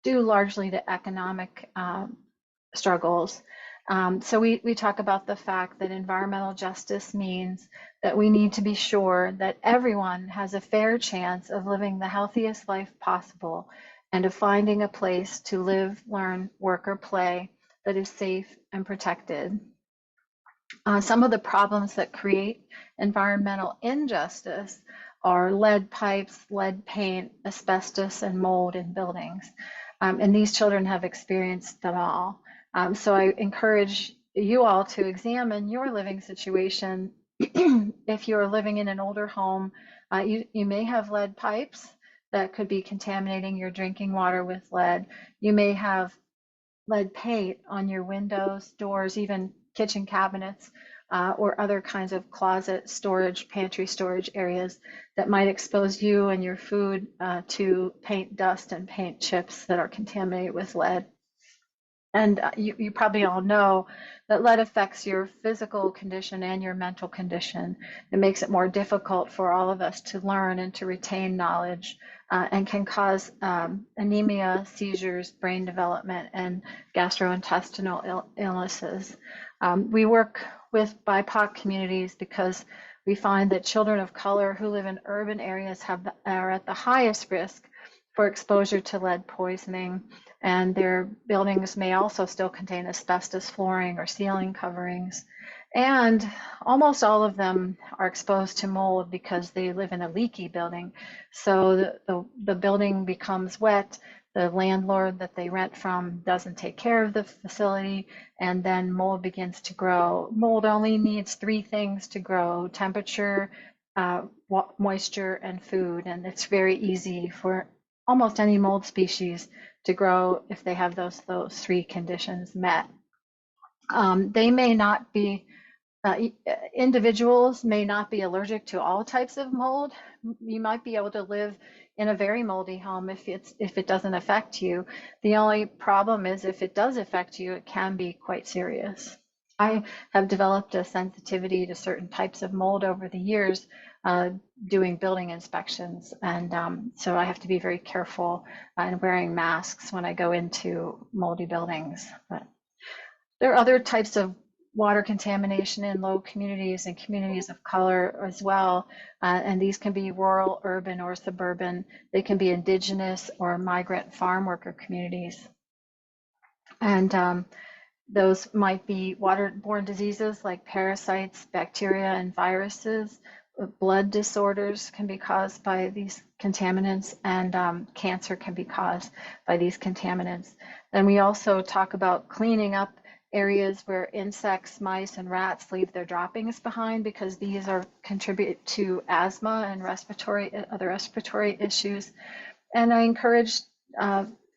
due largely to economic struggles. So we talk about the fact that environmental justice means that we need to be sure that everyone has a fair chance of living the healthiest life possible and of finding a place to live, learn, work, or play that is safe and protected. Some of the problems that create environmental injustice are lead pipes, lead paint, asbestos, and mold in buildings. And these children have experienced them all. So I encourage you all to examine your living situation. If you're living in an older home, you may have lead pipes that could be contaminating your drinking water with lead. You may have lead paint on your windows, doors, even kitchen cabinets, or other kinds of closet storage, pantry storage areas that might expose you and your food to paint dust and paint chips that are contaminated with lead. And you probably all know that lead affects your physical condition and your mental condition. It makes it more difficult for all of us to learn and to retain knowledge, and can cause anemia, seizures, brain development, and gastrointestinal illnesses. We work with BIPOC communities because we find that children of color who live in urban areas are at the highest risk for exposure to lead poisoning, and their buildings may also still contain asbestos flooring or ceiling coverings. And almost all of them are exposed to mold because they live in a leaky building. So the building becomes wet, the landlord that they rent from doesn't take care of the facility, and then mold begins to grow. Mold only needs 3 things to grow: temperature, moisture, and food. And it's very easy for almost any mold species to grow if they have those 3 conditions met. They may not be, individuals may not be allergic to all types of mold. You might be able to live in a very moldy home if it doesn't affect you. The only problem is if it does affect you, it can be quite serious. I have developed a sensitivity to certain types of mold over the years, doing building inspections, and so I have to be very careful and wearing masks when I go into moldy buildings. But there are other types of water contamination in low communities and communities of color as well, and these can be rural, urban, or suburban. They can be indigenous or migrant farm worker communities, and those might be waterborne diseases like parasites, bacteria, and viruses. Blood disorders can be caused by these contaminants, and cancer can be caused by these contaminants. Then we also talk about cleaning up areas where insects, mice, and rats leave their droppings behind, because these contribute to asthma and other respiratory issues. And I encourage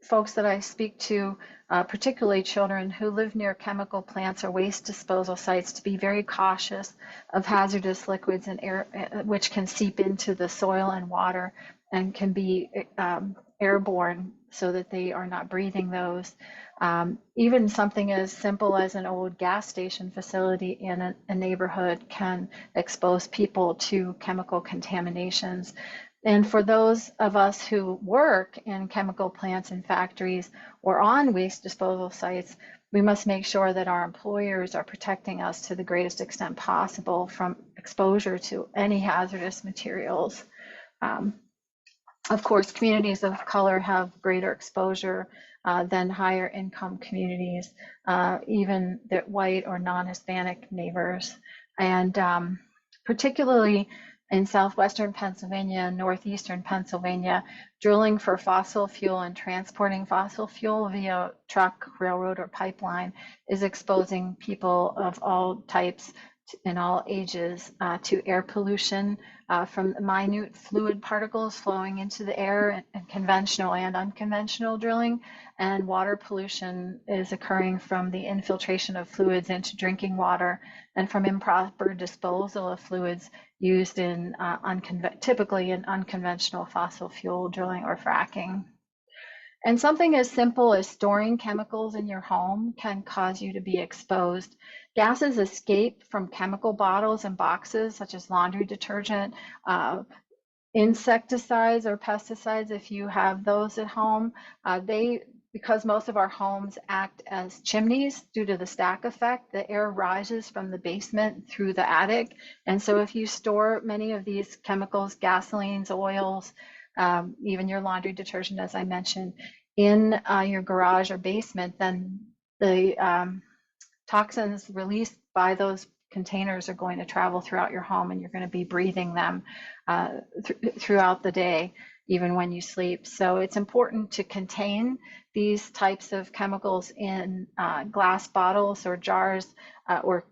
folks that I speak to, particularly children who live near chemical plants or waste disposal sites, to be very cautious of hazardous liquids and air, which can seep into the soil and water and can be airborne, so that they are not breathing those. Even something as simple as an old gas station facility in a neighborhood can expose people to chemical contaminations. And for those of us who work in chemical plants and factories or on waste disposal sites, we must make sure that our employers are protecting us to the greatest extent possible from exposure to any hazardous materials. Of course, communities of color have greater exposure than higher income communities, even the white or non-Hispanic neighbors. And particularly in southwestern Pennsylvania and northeastern Pennsylvania, drilling for fossil fuel and transporting fossil fuel via truck, railroad, or pipeline is exposing people of all types in all ages to air pollution from minute fluid particles flowing into the air in conventional and unconventional drilling. And water pollution is occurring from the infiltration of fluids into drinking water and from improper disposal of fluids used in typically in unconventional fossil fuel drilling or fracking. And something as simple as storing chemicals in your home can cause you to be exposed. Gases escape from chemical bottles and boxes, such as laundry detergent, insecticides or pesticides, if you have those at home. Because most of our homes act as chimneys due to the stack effect, the air rises from the basement through the attic. And so if you store many of these chemicals, gasolines, oils, even your laundry detergent, as I mentioned, in your garage or basement, then the toxins released by those containers are going to travel throughout your home, and you're going to be breathing them throughout the day, even when you sleep. So it's important to contain these types of chemicals in glass bottles or jars, or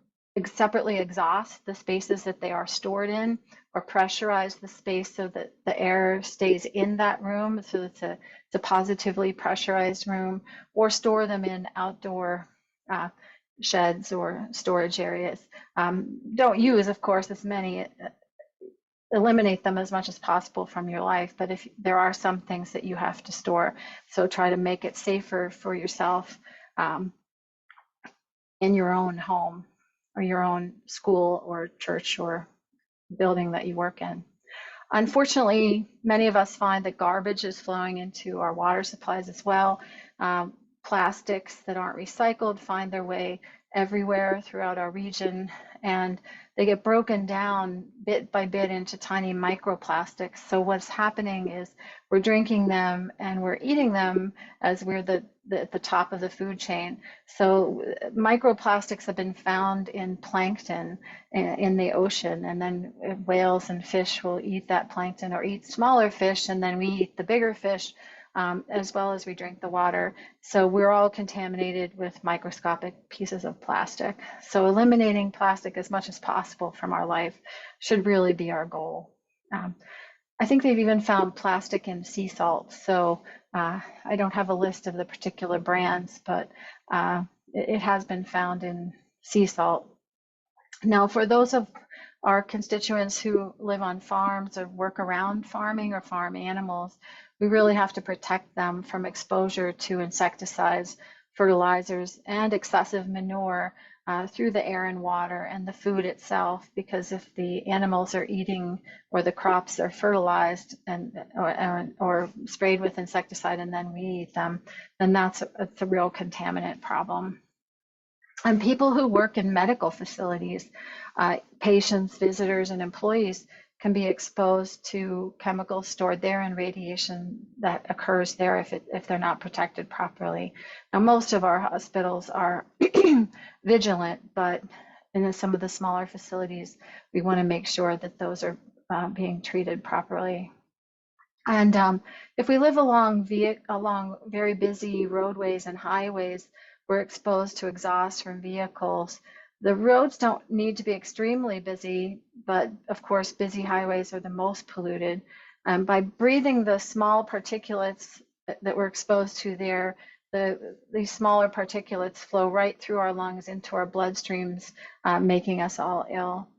separately exhaust the spaces that they are stored in, or pressurize the space so that the air stays in that room, so it's a positively pressurized room, or store them in outdoor sheds or storage areas. Don't use, of course, as many. Eliminate them as much as possible from your life, but if there are some things that you have to store, so try to make it safer for yourself in your own home or your own school or church or building that you work in. Unfortunately, many of us find that garbage is flowing into our water supplies as well. Plastics that aren't recycled find their way everywhere throughout our region, and they get broken down bit by bit into tiny microplastics. So what's happening is we're drinking them and we're eating them as we're at the top of the food chain. So microplastics have been found in plankton in the ocean, and then whales and fish will eat that plankton or eat smaller fish, and then we eat the bigger fish. As well as we drink the water. So we're all contaminated with microscopic pieces of plastic. So eliminating plastic as much as possible from our life should really be our goal. I think they've even found plastic in sea salt. So I don't have a list of the particular brands, but it has been found in sea salt. Now, for those of our constituents who live on farms or work around farming or farm animals, we really have to protect them from exposure to insecticides, fertilizers, and excessive manure through the air and water and the food itself, because if the animals are eating or the crops are fertilized or sprayed with insecticide and then we eat them, then that's a real contaminant problem. And people who work in medical facilities, patients, visitors, and employees can be exposed to chemicals stored there and radiation that occurs there if they're not protected properly. Now, most of our hospitals are vigilant, but in some of the smaller facilities, we want to make sure that those are being treated properly. And if we live along very busy roadways and highways, we're exposed to exhaust from vehicles. The roads don't need to be extremely busy, but of course, busy highways are the most polluted. By breathing the small particulates that we're exposed to there, these smaller particulates flow right through our lungs into our bloodstreams, making us all ill.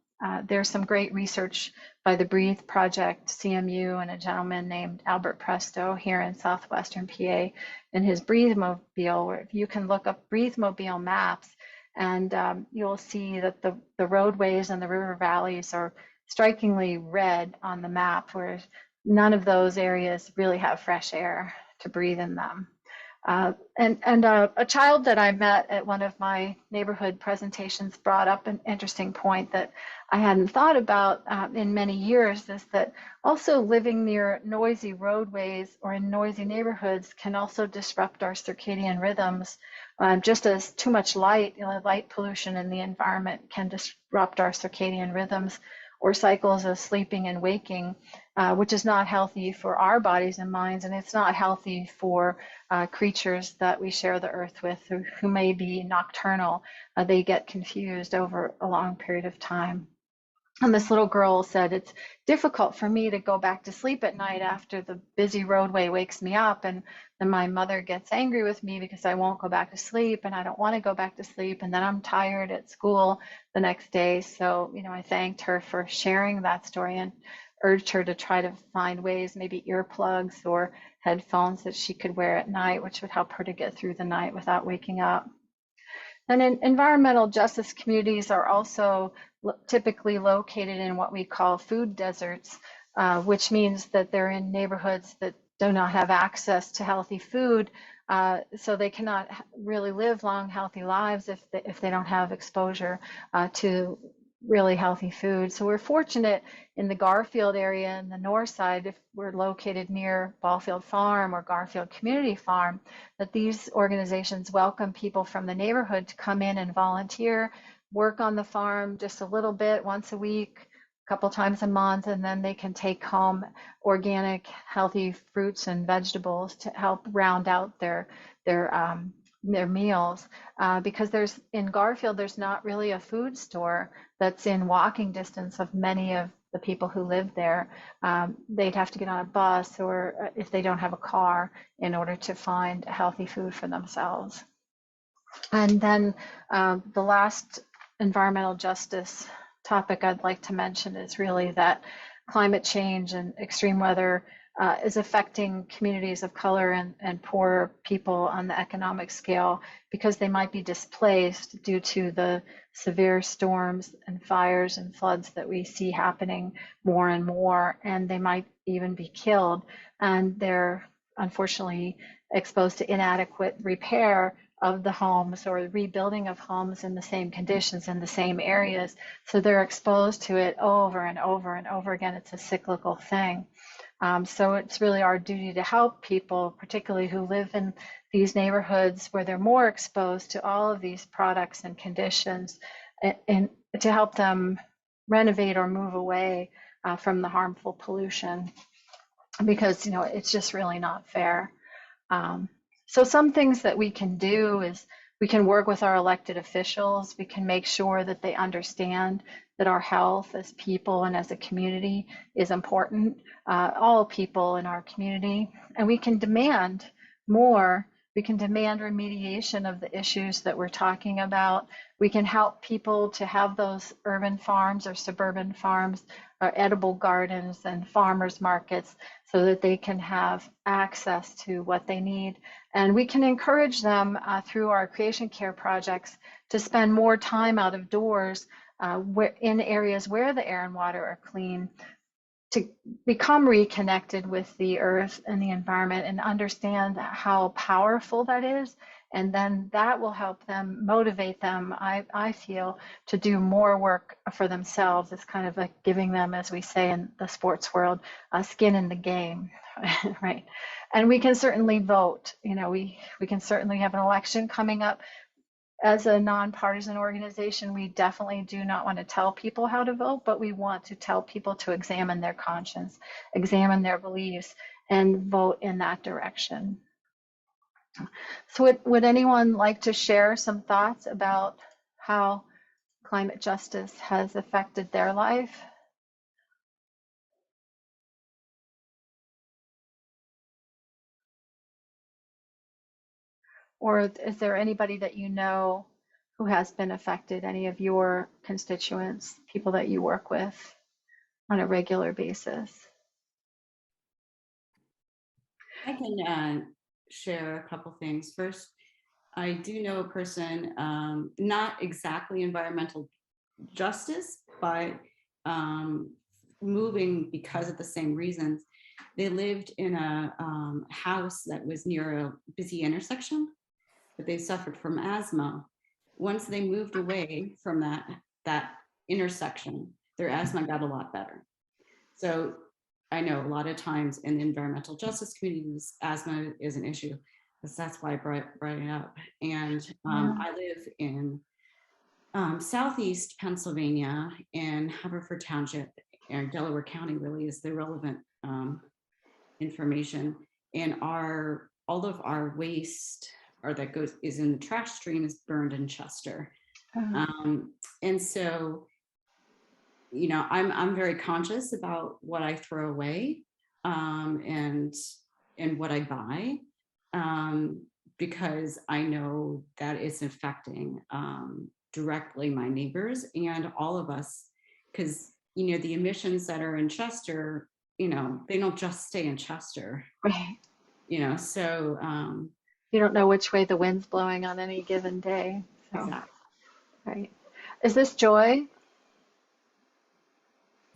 There's some great research by the Breathe Project, CMU, and a gentleman named Albert Presto here in southwestern PA in his Breathe Mobile, where you can look up Breathe Mobile maps, and you'll see that the roadways and the river valleys are strikingly red on the map, where none of those areas really have fresh air to breathe in them. A child that I met at one of my neighborhood presentations brought up an interesting point that I hadn't thought about in many years, is that also living near noisy roadways or in noisy neighborhoods can also disrupt our circadian rhythms, just as too much light, light pollution in the environment can disrupt our circadian rhythms. or cycles of sleeping and waking, which is not healthy for our bodies and minds, and it's not healthy for creatures that we share the earth with who may be nocturnal. They get confused over a long period of time. And this little girl said, it's difficult for me to go back to sleep at night after the busy roadway wakes me up. And then my mother gets angry with me because I won't go back to sleep and I don't want to go back to sleep. And then I'm tired at school the next day. So, I thanked her for sharing that story and urged her to try to find ways, maybe earplugs or headphones that she could wear at night, which would help her to get through the night without waking up. And environmental justice communities are also typically located in what we call food deserts, which means that they're in neighborhoods that do not have access to healthy food, so they cannot really live long, healthy lives if they don't have exposure to really healthy food. So we're fortunate in the Garfield area in the north side, if we're located near Ballfield Farm or Garfield Community Farm, that these organizations welcome people from the neighborhood to come in and volunteer, work on the farm just a little bit once a week, a couple times a month, and then they can take home organic, healthy fruits and vegetables to help round out their meals, because in Garfield, there's not really a food store that's in walking distance of many of the people who live there. They'd have to get on a bus, or if they don't have a car, in order to find healthy food for themselves. And then the last environmental justice topic I'd like to mention is really that climate change and extreme weather is affecting communities of color and poor people on the economic scale, because they might be displaced due to the severe storms and fires and floods that we see happening more and more, and they might even be killed. And they're unfortunately exposed to inadequate repair of the homes or rebuilding of homes in the same conditions in the same areas. So they're exposed to it over and over and over again. It's a cyclical thing. So it's really our duty to help people, particularly who live in these neighborhoods where they're more exposed to all of these products and conditions, and to help them renovate or move away from the harmful pollution, because it's just really not fair. So some things that we can do is we can work with our elected officials. We can make sure that they understand that our health as people and as a community is important, all people in our community. And we can demand more. We can demand remediation of the issues that we're talking about. We can help people to have those urban farms or suburban farms or edible gardens and farmers markets so that they can have access to what they need. And we can encourage them through our creation care projects to spend more time out of doors in areas where the air and water are clean, to become reconnected with the earth and the environment and understand how powerful that is. And then that will help them, motivate them, I feel, to do more work for themselves. It's kind of like giving them, as we say in the sports world, skin in the game, right? And we can certainly vote. We can certainly have an election coming up. As a nonpartisan organization, we definitely do not want to tell people how to vote, but we want to tell people to examine their conscience, examine their beliefs, and vote in that direction. So would anyone like to share some thoughts about how climate justice has affected their life? Or is there anybody that you know who has been affected, any of your constituents, people that you work with on a regular basis? I can share a couple things. First, I do know a person, not exactly environmental justice, but moving because of the same reasons. They lived in a house that was near a busy intersection, but they suffered from asthma. Once they moved away from that intersection, their asthma got a lot better. So I know a lot of times in the environmental justice communities, asthma is an issue. That's why I brought it up. And I live in southeast Pennsylvania in Haverford Township, and Delaware County really is the relevant information. And all of our waste that is in the trash stream is burned in Chester. And so, you know, I'm very conscious about what I throw away, and what I buy, because I know that it's affecting directly my neighbors and all of us, because, you know, the emissions that are in Chester, you know, they don't just stay in Chester, Right. you know, so You don't know which way the wind's blowing on any given day. So, exactly. right. Is this Joy?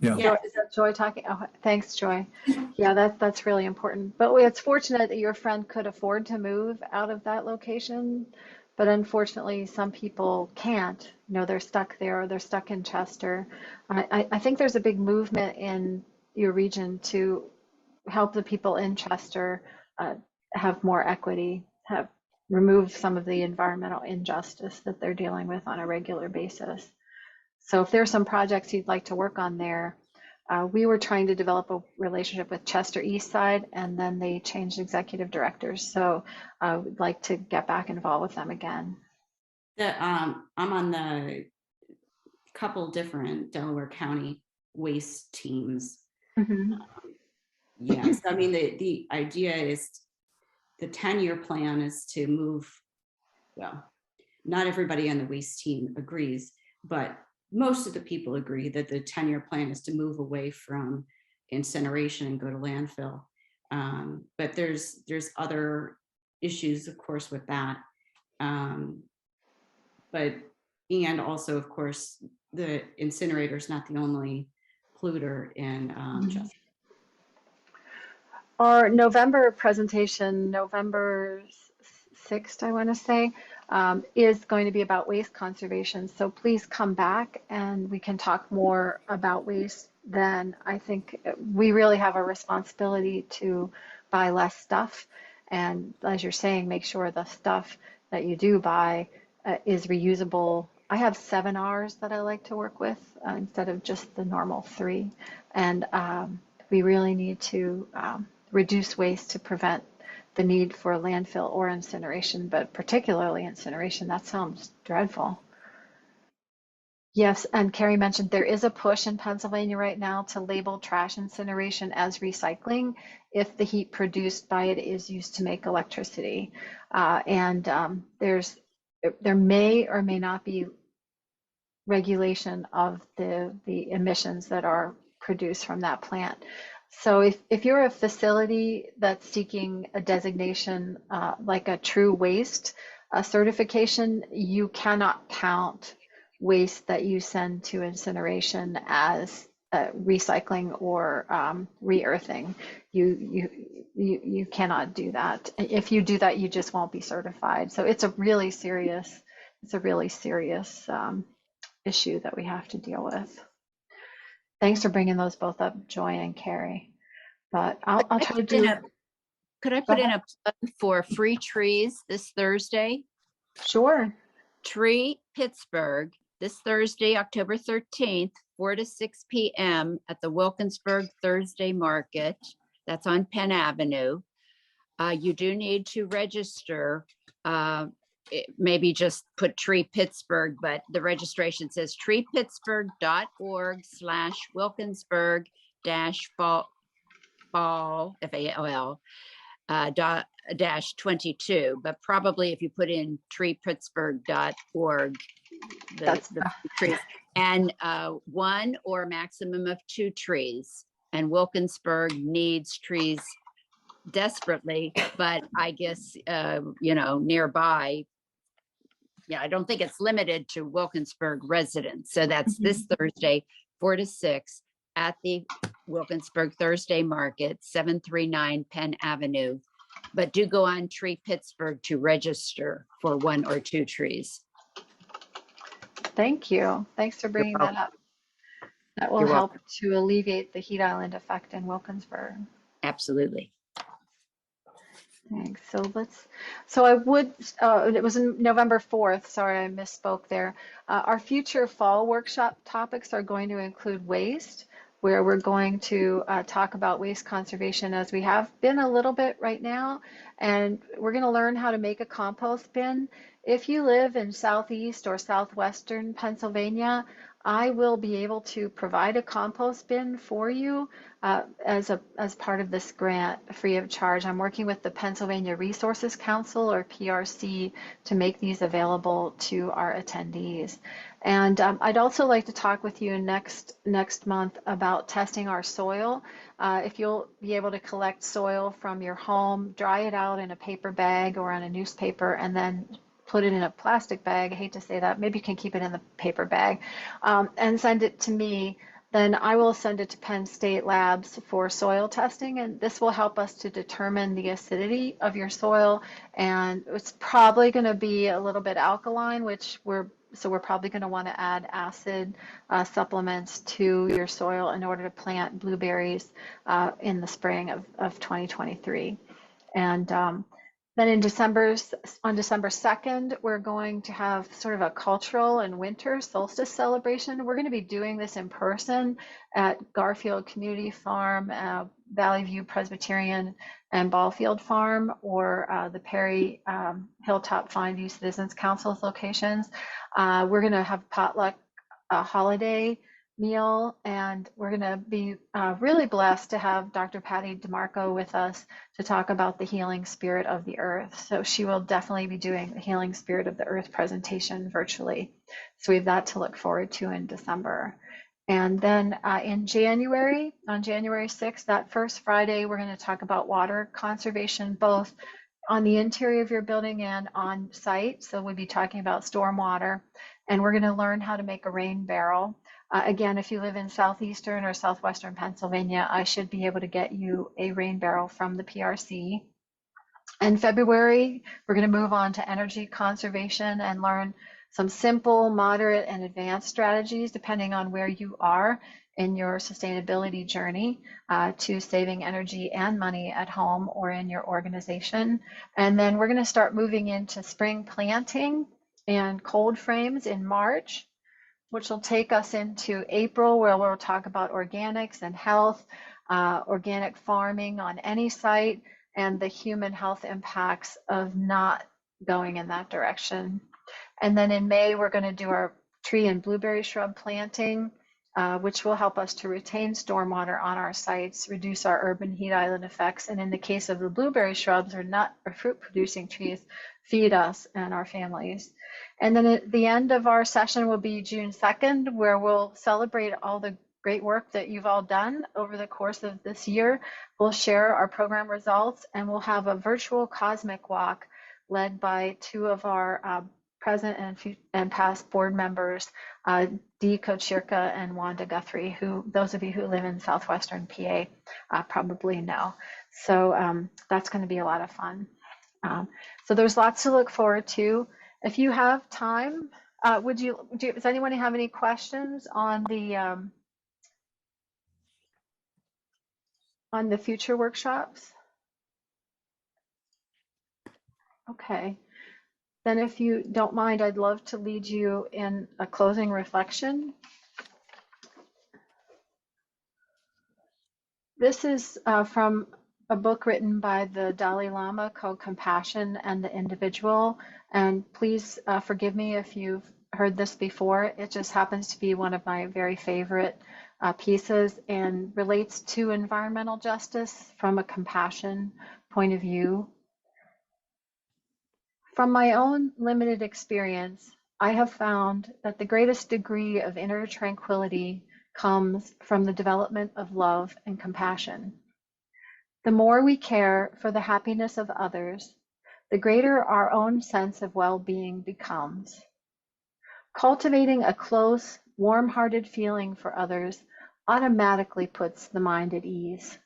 Yeah. Joy, is that Joy talking? Oh, thanks, Joy. Yeah, that's really important. But it's fortunate that your friend could afford to move out of that location. But unfortunately, some people can't. You know, they're stuck there, or they're stuck in Chester. I think there's a big movement in your region to help the people in Chester have more equity, remove some of the environmental injustice that they're dealing with on a regular basis. So if there's some projects you'd like to work on there, we were trying to develop a relationship with Chester East Side, and then they changed executive directors. So we'd like to get back involved with them again. I'm on the couple different Delaware County waste teams. Mm-hmm. Yes, I mean, the idea is the 10-year plan is to move, well, not everybody on the waste team agrees, but most of the people agree that the 10-year plan is to move away from incineration and go to landfill. But there's other issues, of course, with that. But, and also, of course, the incinerator is not the only polluter in Chester. Our November presentation, November 6th, I want to say, is going to be about waste conservation. So please come back and we can talk more about waste then. I think we really have a responsibility to buy less stuff. And as you're saying, make sure the stuff that you do buy is reusable. I have 7 R's that I like to work with instead of just the normal 3. And we really need to reduce waste to prevent the need for landfill or incineration, but particularly incineration. That sounds dreadful. Yes, and Carrie mentioned there is a push in Pennsylvania right now to label trash incineration as recycling if the heat produced by it is used to make electricity. There may or may not be regulation of the emissions that are produced from that plant. So if you're a facility that's seeking a designation like a true waste certification, you cannot count waste that you send to incineration as recycling or re-earthing. You cannot do that. If you do that, you just won't be certified. So it's a really serious issue that we have to deal with. Thanks for bringing those both up, Joy and Carrie. But I'll try to do. Could I put in a plug for free trees this Thursday? Sure. Tree Pittsburgh this Thursday, October 13th, 4 to 6 p.m. at the Wilkinsburg Thursday Market. That's on Penn Avenue. You do need to register. Maybe just put Tree Pittsburgh, but the registration says treepittsburgh.org/Wilkinsburg-fall FAL -22, but probably if you put in treepittsburgh.org, the trees, and 1 or a maximum of 2 trees. And Wilkinsburg needs trees desperately, but I guess, nearby, yeah, I don't think it's limited to Wilkinsburg residents. So that's this Thursday, 4 to 6 at the Wilkinsburg Thursday Market, 739 Penn Avenue. But do go on Tree Pittsburgh to register for 1 or 2 trees. Thank you. Thanks for bringing that up. That will help to alleviate the heat island effect in Wilkinsburg. Absolutely. Thanks. So I would, it was November 4th. Sorry, I misspoke there. Our future fall workshop topics are going to include waste, where we're going to talk about waste conservation as we have been a little bit right now. And we're going to learn how to make a compost bin. If you live in Southeast or Southwestern Pennsylvania, I will be able to provide a compost bin for you as part of this grant, free of charge. I'm working with the Pennsylvania Resources Council, or PRC, to make these available to our attendees. And I'd also like to talk with you next month about testing our soil. If you'll be able to collect soil from your home, dry it out in a paper bag or on a newspaper, and then put it in a plastic bag. I hate to say that. Maybe you can keep it in the paper bag, and send it to me. Then I will send it to Penn State Labs for soil testing, and this will help us to determine the acidity of your soil. And it's probably going to be a little bit alkaline, we're probably going to want to add acid supplements to your soil in order to plant blueberries in the spring of 2023. And then on December 2nd, we're going to have sort of a cultural and winter solstice celebration. We're going to be doing this in person at Garfield Community Farm, Valley View Presbyterian and Ballfield Farm, or the Perry Hilltop Fine View Citizens Council's locations. We're going to have potluck holiday meal, and we're going to be really blessed to have Dr. Patty DeMarco with us to talk about the healing spirit of the earth. So she will definitely be doing the healing spirit of the earth presentation virtually. So we have that to look forward to in December. And then in January, on January 6th, that first Friday, we're going to talk about water conservation, both on the interior of your building and on site. So we'll be talking about stormwater, and we're going to learn how to make a rain barrel. Again, if you live in southeastern or southwestern Pennsylvania, I should be able to get you a rain barrel from the PRC. In February, we're going to move on to energy conservation and learn some simple, moderate, and advanced strategies depending on where you are in your sustainability journey to saving energy and money at home or in your organization. And then we're going to start moving into spring planting and cold frames in March, which will take us into April, where we'll talk about organics and health, organic farming on any site, and the human health impacts of not going in that direction. And then in May, we're going to do our tree and blueberry shrub planting, which will help us to retain stormwater on our sites, reduce our urban heat island effects, and in the case of the blueberry shrubs or nut or fruit producing trees, feed us and our families. And then at the end of our session will be June 2nd, where we'll celebrate all the great work that you've all done over the course of this year. We'll share our program results, and we'll have a virtual cosmic walk led by two of our present and past board members, Dee Kochirka and Wanda Guthrie, who those of you who live in southwestern PA probably know. So that's going to be a lot of fun. So there's lots to look forward to. If you have time, does anyone have any questions on the future workshops? Okay. Then if you don't mind, I'd love to lead you in a closing reflection. This is from a book written by the Dalai Lama called Compassion and the Individual. And please forgive me if you've heard this before. It just happens to be one of my very favorite pieces and relates to environmental justice from a compassion point of view. From my own limited experience, I have found that the greatest degree of inner tranquility comes from the development of love and compassion. The more we care for the happiness of others, the greater our own sense of well-being becomes. Cultivating a close, warm-hearted feeling for others automatically puts the mind at ease.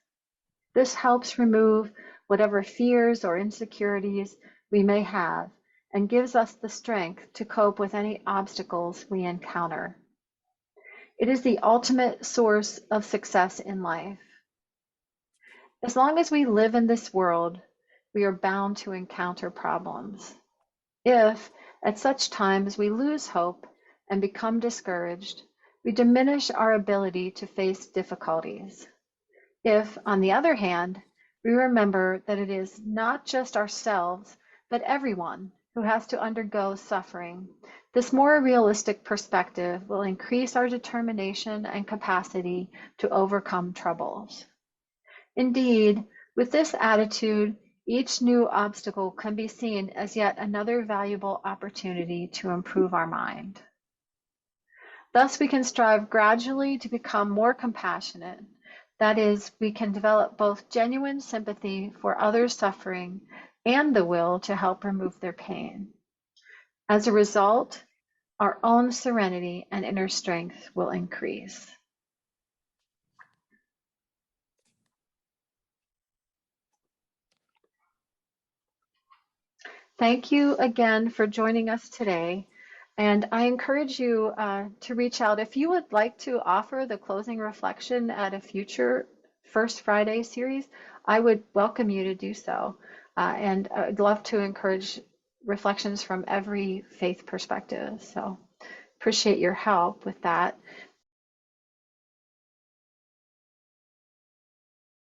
This helps remove whatever fears or insecurities we may have and gives us the strength to cope with any obstacles we encounter. It is the ultimate source of success in life. As long as we live in this world, we are bound to encounter problems. If, at such times, we lose hope and become discouraged, we diminish our ability to face difficulties. If, on the other hand, we remember that it is not just ourselves, but everyone who has to undergo suffering, this more realistic perspective will increase our determination and capacity to overcome troubles. Indeed, with this attitude, each new obstacle can be seen as yet another valuable opportunity to improve our mind. Thus, we can strive gradually to become more compassionate. That is, we can develop both genuine sympathy for others' suffering and the will to help remove their pain. As a result, our own serenity and inner strength will increase. Thank you again for joining us today. And I encourage you to reach out. If you would like to offer the closing reflection at a future First Friday series, I would welcome you to do so. And I'd love to encourage reflections from every faith perspective. So appreciate your help with that.